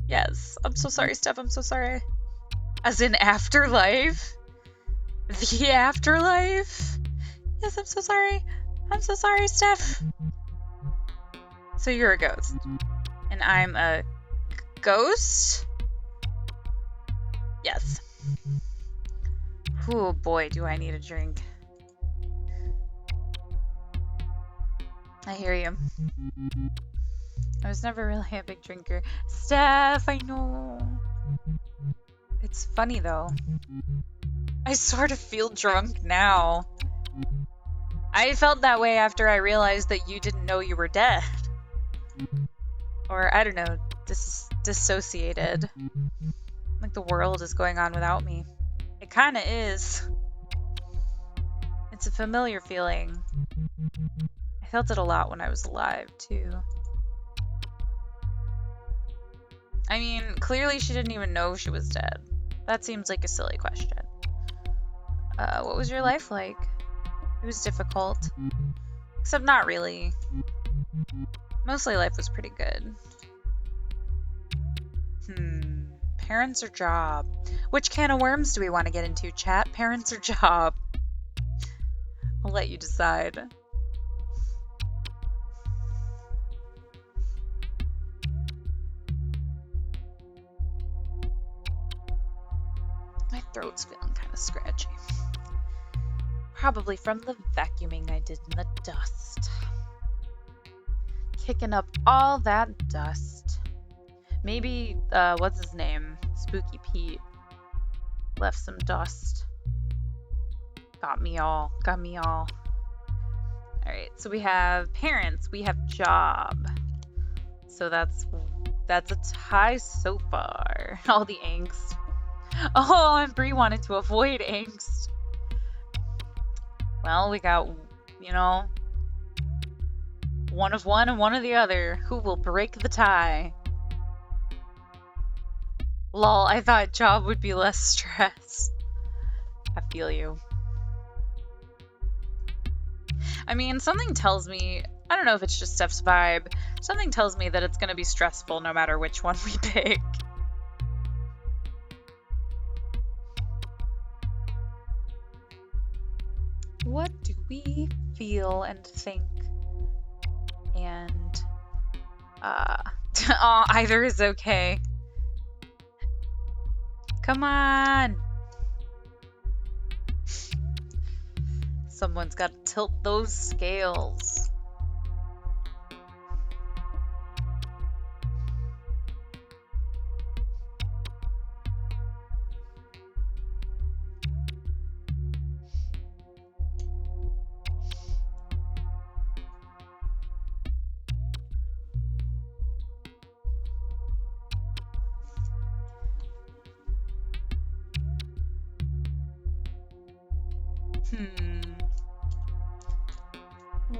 Yes. I'm so sorry, Steph. I'm so sorry. As in afterlife? The afterlife? Yes, I'm so sorry. I'm so sorry, Steph. So you're a ghost. And I'm a ghost? Yes. Oh boy, do I need a drink. I hear you. I was never really a big drinker. Steph, I know. It's funny though. I sort of feel drunk now. I felt that way after I realized that you didn't know you were dead. Or, I don't know, dissociated. Like the world is going on without me. It kinda is. It's a familiar feeling. I felt it a lot when I was alive, too. I mean, clearly she didn't even know she was dead. That seems like a silly question. What was your life like? It was difficult. Except not really. Mostly life was pretty good. Parents or job? Which can of worms do we want to get into, chat? Parents or job? I'll let you decide. My throat's feeling kind of scratchy. Probably from the vacuuming I did in the dust. Kicking up all that dust. Maybe, what's his name? Spooky Pete. Left some dust. Got me all. Alright, so we have parents, we have job. So that's a tie so far. All the angst. Oh, and Bree wanted to avoid angst. Well, we got, you know, one of one and one of the other. Who will break the tie? Lol, I thought job would be less stress. I feel you. I mean, something tells me, I don't know if it's just Steph's vibe, something tells me that it's going to be stressful no matter which one we pick. What do we feel and think? And, oh, either is okay. Come on! Someone's got to tilt those scales.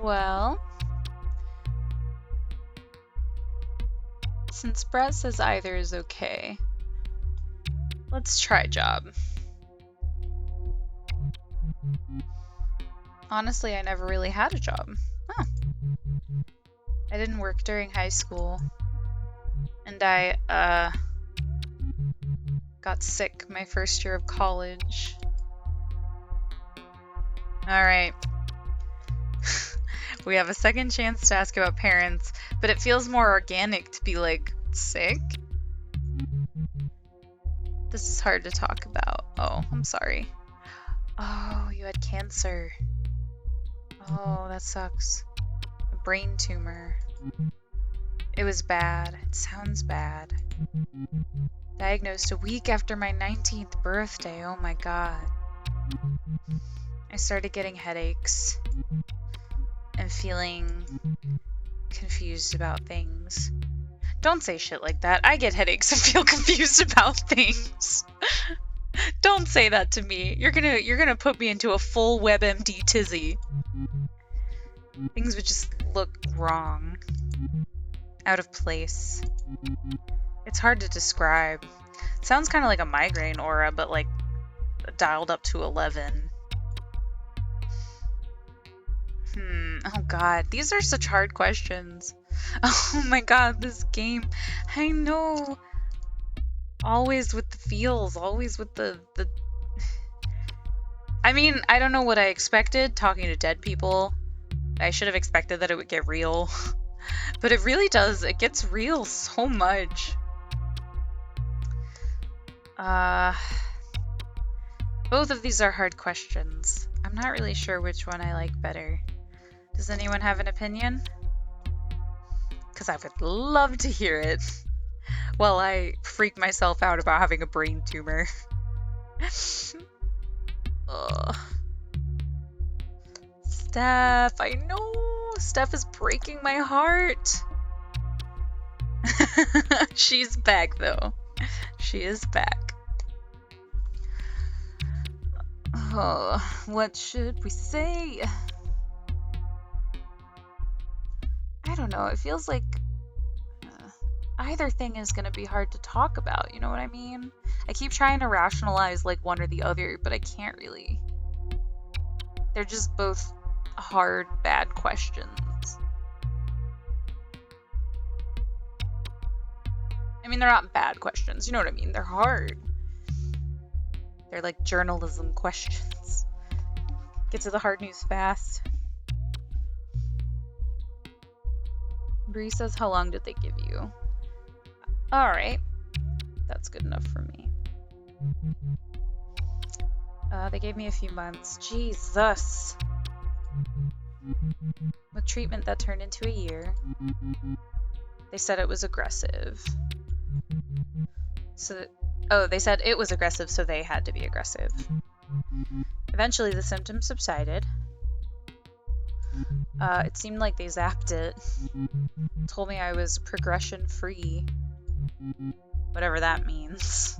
Well, since Brett says either is okay, let's try job. Honestly, I never really had a job. Huh. I didn't work during high school, and I, got sick my first year of college. Alright. We have a second chance to ask about parents, but it feels more organic to be, like, sick. This is hard to talk about. Oh, I'm sorry. Oh, you had cancer. Oh, that sucks. A brain tumor. It was bad. It sounds bad. Diagnosed a week after my 19th birthday. Oh my god. I started getting headaches and feeling confused about things. Don't say shit like that. I get headaches and feel confused about things. Don't say that to me. You're gonna put me into a full WebMD tizzy. Things would just look wrong. Out of place. It's hard to describe. It sounds kind of like a migraine aura, but like dialed up to 11. Oh god, these are such hard questions. Oh my god, this game. I know. Always with the feels, always with the... I mean, I don't know what I expected talking to dead people. I should have expected that it would get real. But it really does. It gets real so much. Both of these are hard questions. I'm not really sure which one I like better. Does anyone have an opinion? Because I would love to hear it. While I freak myself out about having a brain tumor. Ugh. Steph, I know. Steph is breaking my heart. She's back, though. She is back. Oh, what should we say? I don't know. It feels like either thing is going to be hard to talk about. You know what I mean? I keep trying to rationalize like one or the other, but I can't really. They're just both hard, bad questions. I mean, they're not bad questions. You know what I mean? They're hard. They're like journalism questions. Get to the hard news fast. Bree says, how long did they give you? Alright. That's good enough for me. They gave me a few months. Jesus. With treatment that turned into a year. They said it was aggressive. They said it was aggressive, so they had to be aggressive. Eventually, the symptoms subsided. It seemed like they zapped it. Told me I was progression-free. Whatever that means.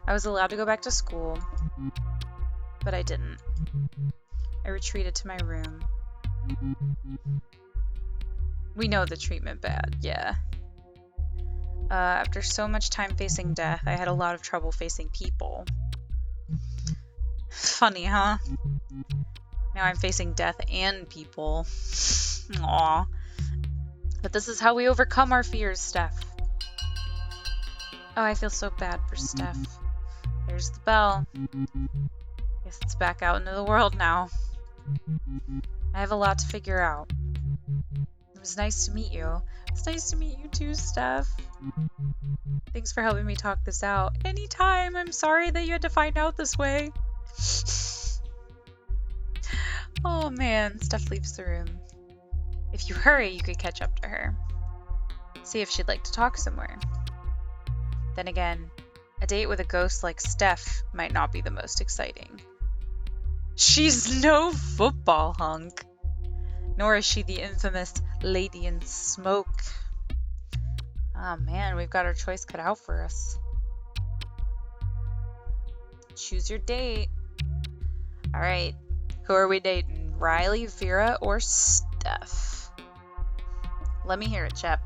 I was allowed to go back to school, but I didn't. I retreated to my room. We know the treatment bad, yeah. After so much time facing death, I had a lot of trouble facing people. Funny, huh? Now I'm facing death and people. Aww. But this is how we overcome our fears, Steph. Oh, I feel so bad for Steph. There's the bell. Guess it's back out into the world now. I have a lot to figure out. It was nice to meet you. It's nice to meet you too, Steph. Thanks for helping me talk this out. Anytime. I'm sorry that you had to find out this way. Oh man, Steph leaves the room. If you hurry, you could catch up to her. See if she'd like to talk somewhere. Then again, a date with a ghost like Steph might not be the most exciting. She's no football hunk. Nor is she the infamous Lady in Smoke. Oh man, we've got our choice cut out for us. Choose your date. Alright, who are we dating? Riley, Vera, or Steph? Let me hear it, Shep.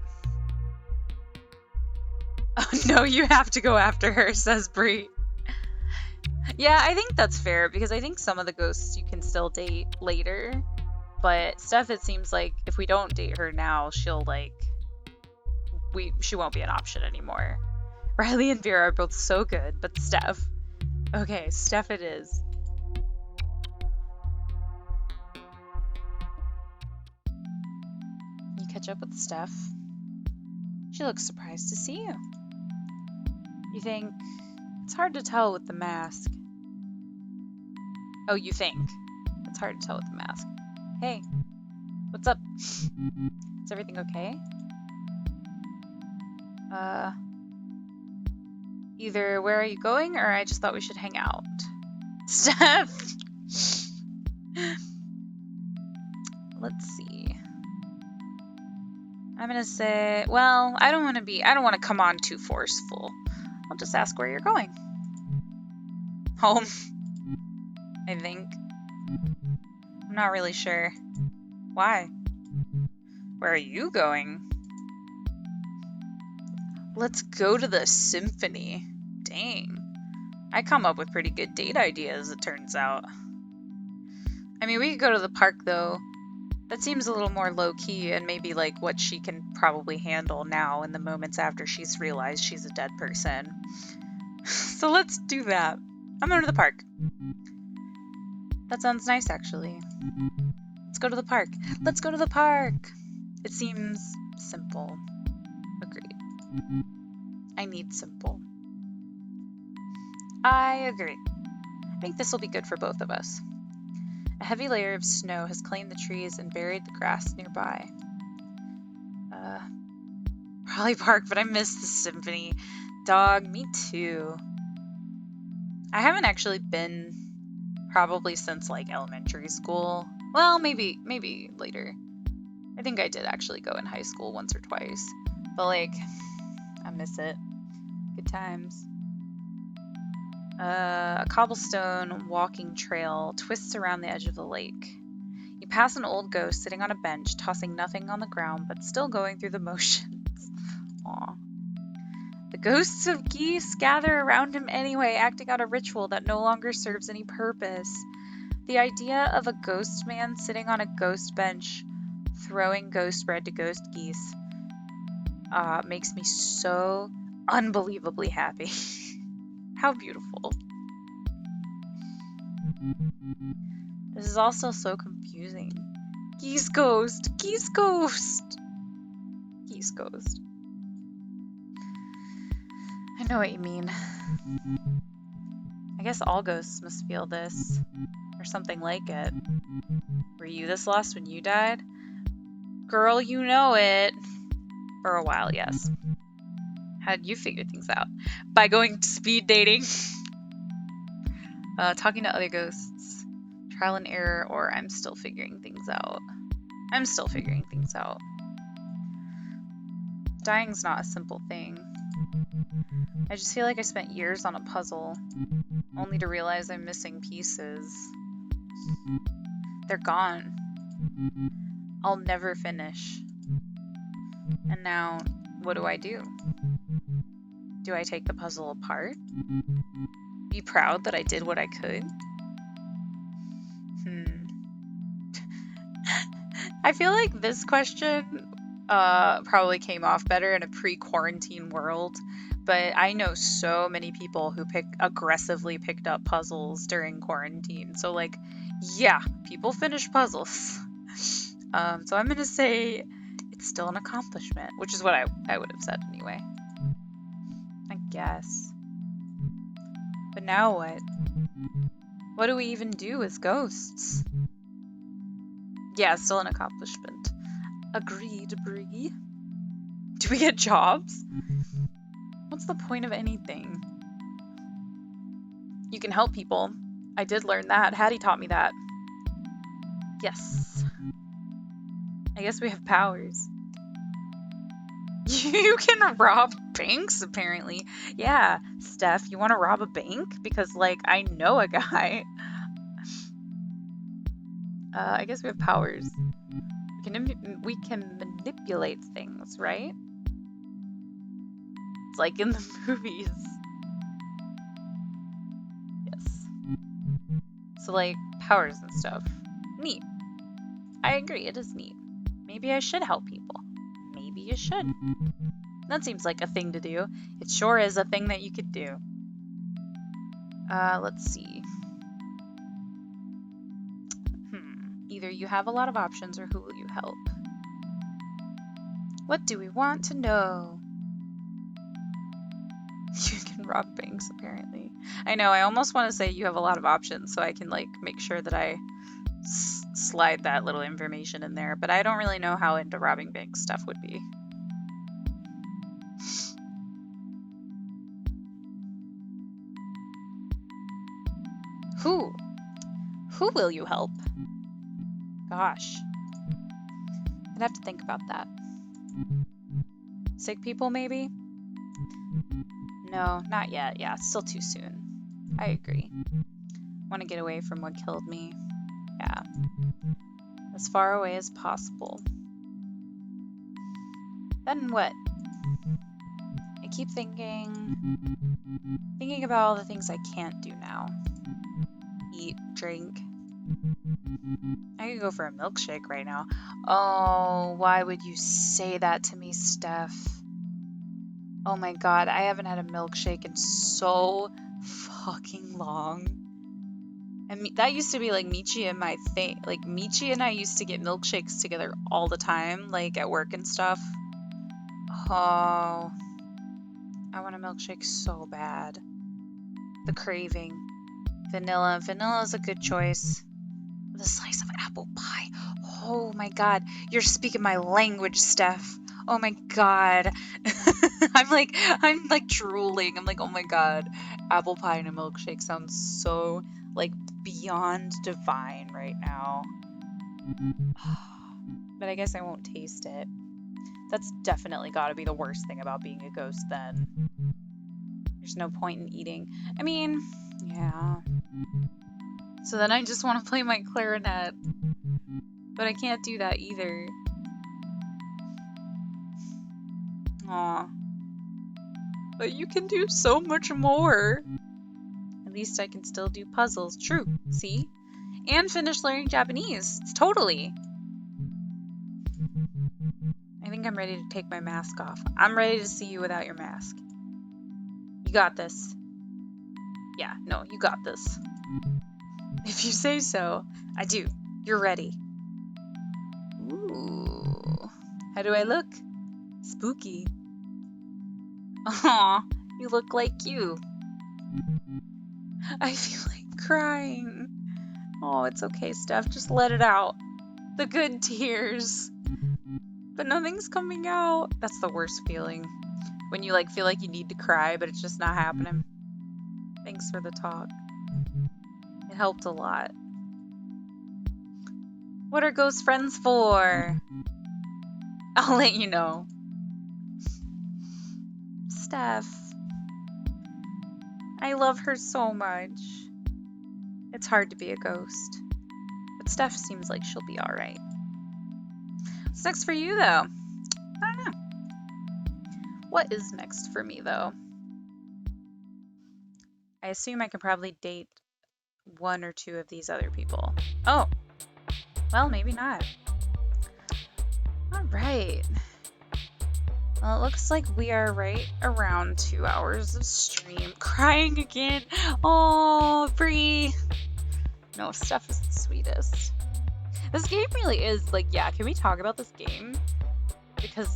Oh no, you have to go after her, says Bree. Yeah, I think that's fair, because I think some of the ghosts you can still date later. But Steph, it seems like if we don't date her now, she'll she won't be an option anymore. Riley and Vera are both so good, but Steph. Okay, Steph it is. You catch up with Steph. She looks surprised to see you. You think, it's hard to tell with the mask. Oh, you think. It's hard to tell with the mask. Hey, what's up? Is everything okay? Either where are you going, or I just thought we should hang out. Steph! Let's see. I'm gonna say, well, I don't want to come on too forceful. I'll just ask where you're going. Home, I think. I'm not really sure. Why? Where are you going? Let's go to the symphony. Dang. I come up with pretty good date ideas, it turns out. I mean, we could go to the park, though. That seems a little more low-key and maybe like what she can probably handle now in the moments after she's realized she's a dead person. So let's do that. I'm going to the park. That sounds nice, actually. Let's go to the park. Let's go to the park! It seems simple. Agreed. I need simple. I agree. I think this will be good for both of us. A heavy layer of snow has claimed the trees and buried the grass nearby. Probably park, but I miss the symphony. Dog, me too. I haven't actually been probably since like elementary school. Well, maybe later. I think I did actually go in high school once or twice. But like, I miss it. Good times. A cobblestone walking trail twists around the edge of the lake. You pass an old ghost sitting on a bench, tossing nothing on the ground, but still going through the motions. Aw. The ghosts of geese gather around him anyway, acting out a ritual that no longer serves any purpose. The idea of a ghost man sitting on a ghost bench, throwing ghost bread to ghost geese, makes me so unbelievably happy. How beautiful. This is also so confusing. Geese ghost! Geese ghost! Geese ghost. I know what you mean. I guess all ghosts must feel this. Or something like it. Were you this lost when you died? Girl, you know it. For a while, yes. How did you figure things out? By going speed dating. Talking to other ghosts. Trial and error, or I'm still figuring things out. I'm still figuring things out. Dying's not a simple thing. I just feel like I spent years on a puzzle, only to realize I'm missing pieces. They're gone. I'll never finish. And now, what do I do? Do I take the puzzle apart? Be proud that I did what I could? I feel like this question probably came off better in a pre-quarantine world, but I know so many people who aggressively picked up puzzles during quarantine. So like, yeah, people finish puzzles. So I'm gonna say it's still an accomplishment, which is what I would have said anyway. I guess. But now what? What do we even do as ghosts? Yeah, still an accomplishment. Agreed, Bree. Do we get jobs? What's the point of anything? You can help people. I did learn that. Hattie taught me that. Yes. I guess we have powers. You can rob banks, apparently. Yeah, Steph, you want to rob a bank? Because, like, I know a guy. I guess we have powers. We can manipulate things, right? It's like in the movies. Yes. So, like, powers and stuff. Neat. I agree, it is neat. Maybe I should help people. Maybe you should. That seems like a thing to do. It sure is a thing that you could do. Let's see. Either you have a lot of options or who will you help? What do we want to know? You can rob banks, apparently. I know, I almost want to say you have a lot of options so I can, like, make sure that I slide that little information in there, but I don't really know how into robbing bank stuff would be. Who? Who will you help? Gosh. I'd have to think about that. Sick people, maybe? No, not yet. Yeah, it's still too soon. I agree. Want to get away from what killed me. Yeah. As far away as possible. Then what? I keep thinking about all the things I can't do now. Eat, drink. I could go for a milkshake right now. Oh, why would you say that to me, Steph? Oh my God, I haven't had a milkshake in so fucking long. And that used to be like Michi and my thing. Like Michi and I used to get milkshakes together all the time, like at work and stuff. Oh, I want a milkshake so bad. The craving. Vanilla. Vanilla is a good choice. With a slice of apple pie. Oh my God. You're speaking my language, Steph. Oh my God. I'm like drooling. I'm like, oh my God. Apple pie and a milkshake sounds so like beyond divine right now. But I guess I won't taste it. That's definitely got to be the worst thing about being a ghost then. There's no point in eating. I mean, yeah. So then I just want to play my clarinet. But I can't do that either. Aw. But you can do so much more. At least I can still do puzzles. True. See? And finish learning Japanese. It's totally. I think I'm ready to take my mask off. I'm ready to see you without your mask. You got this. Yeah, no, you got this. If you say so. I do. You're ready. Ooh. How do I look? Spooky. Aw, you look like you. I feel like crying. Oh, it's okay, Steph. Just let it out. The good tears. But nothing's coming out. That's the worst feeling. When you feel like you need to cry, but it's just not happening. Thanks for the talk. It helped a lot. What are ghost friends for? I'll let you know. Steph. I love her so much. It's hard to be a ghost. But Steph seems like she'll be alright. What's next for you, though? I don't know. What is next for me, though? I assume I can probably date one or two of these other people. Oh. Well, maybe not. Alright. Well, it looks like we are right around 2 hours of stream. Crying again. Oh, Bree. No, Steph is the sweetest. This game really is, yeah, can we talk about this game? Because,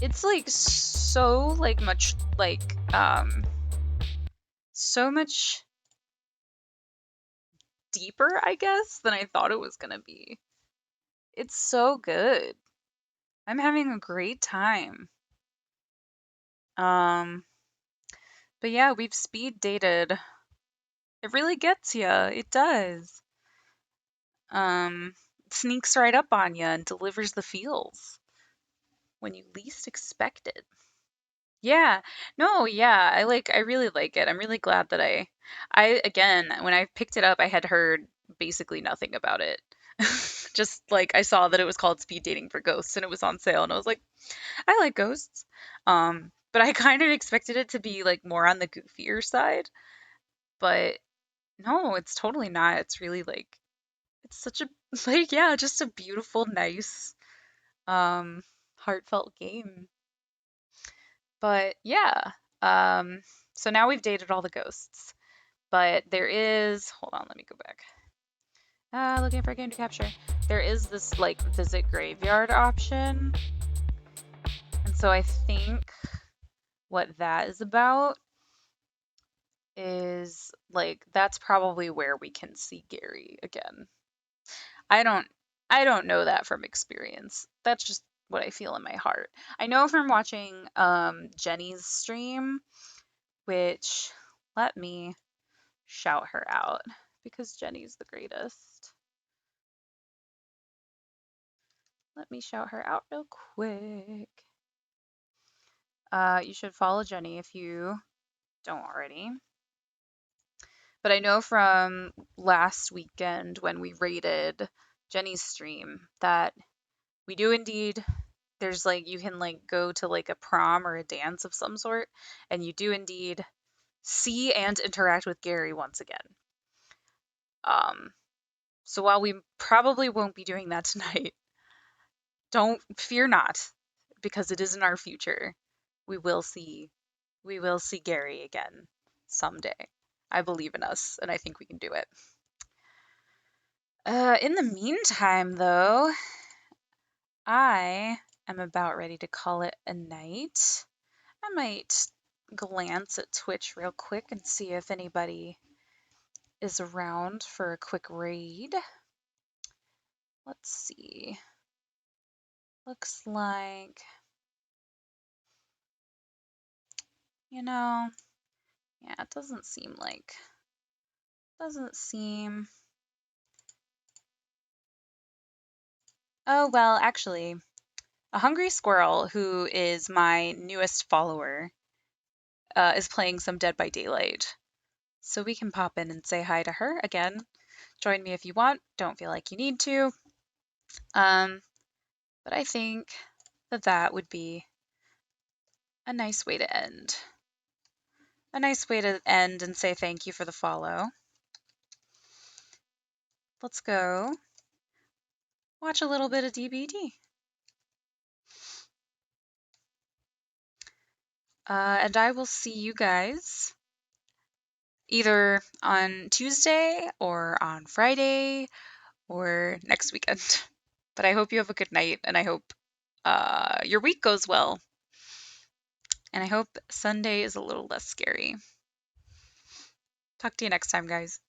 it's, so, much, so much deeper, I guess, than I thought it was gonna be. It's so good. I'm having a great time. But yeah, we've speed dated. It really gets ya. It does. It sneaks right up on you and delivers the feels when you least expect it. Yeah. No, yeah. I really like it. I'm really glad that again, when I picked it up, I had heard basically nothing about it. Just I saw that it was called Speed Dating for Ghosts and it was on sale and I was like, I like ghosts. But I kind of expected it to be more on the goofier side. But no, it's totally not. It's really it's such a yeah, just a beautiful, nice, heartfelt game. But yeah. So now we've dated all the ghosts. But there is, hold on, let me go back. Looking for a game to capture. There is this visit graveyard option. And so I think what that is about is that's probably where we can see Gary again. I don't know that from experience. That's just what I feel in my heart. I know from watching Jenny's stream, which let me shout her out because Jenny's the greatest. Let me shout her out real quick. You should follow Jenny if you don't already. But I know from last weekend when we rated Jenny's stream that we do indeed, there's like, you can like go to like a prom or a dance of some sort, and you do indeed see and interact with Gary once again. So while we probably won't be doing that tonight, don't fear not, because it is in our future. We will see, we will see Gary again someday. I believe in us, and I think we can do it. In the meantime, though, I am about ready to call it a night. I might glance at Twitch real quick and see if anybody is around for a quick raid. Let's see. Looks like, yeah, it doesn't seem. Oh, well, actually, a hungry squirrel, who is my newest follower, is playing some Dead by Daylight. So we can pop in and say hi to her again. Join me if you want. Don't feel like you need to. But I think that that would be a nice way to end. A nice way to end and say thank you for the follow. Let's go watch a little bit of DBD. And I will see you guys either on Tuesday or on Friday or next weekend. But I hope you have a good night, and I hope your week goes well. And I hope Sunday is a little less scary. Talk to you next time, guys.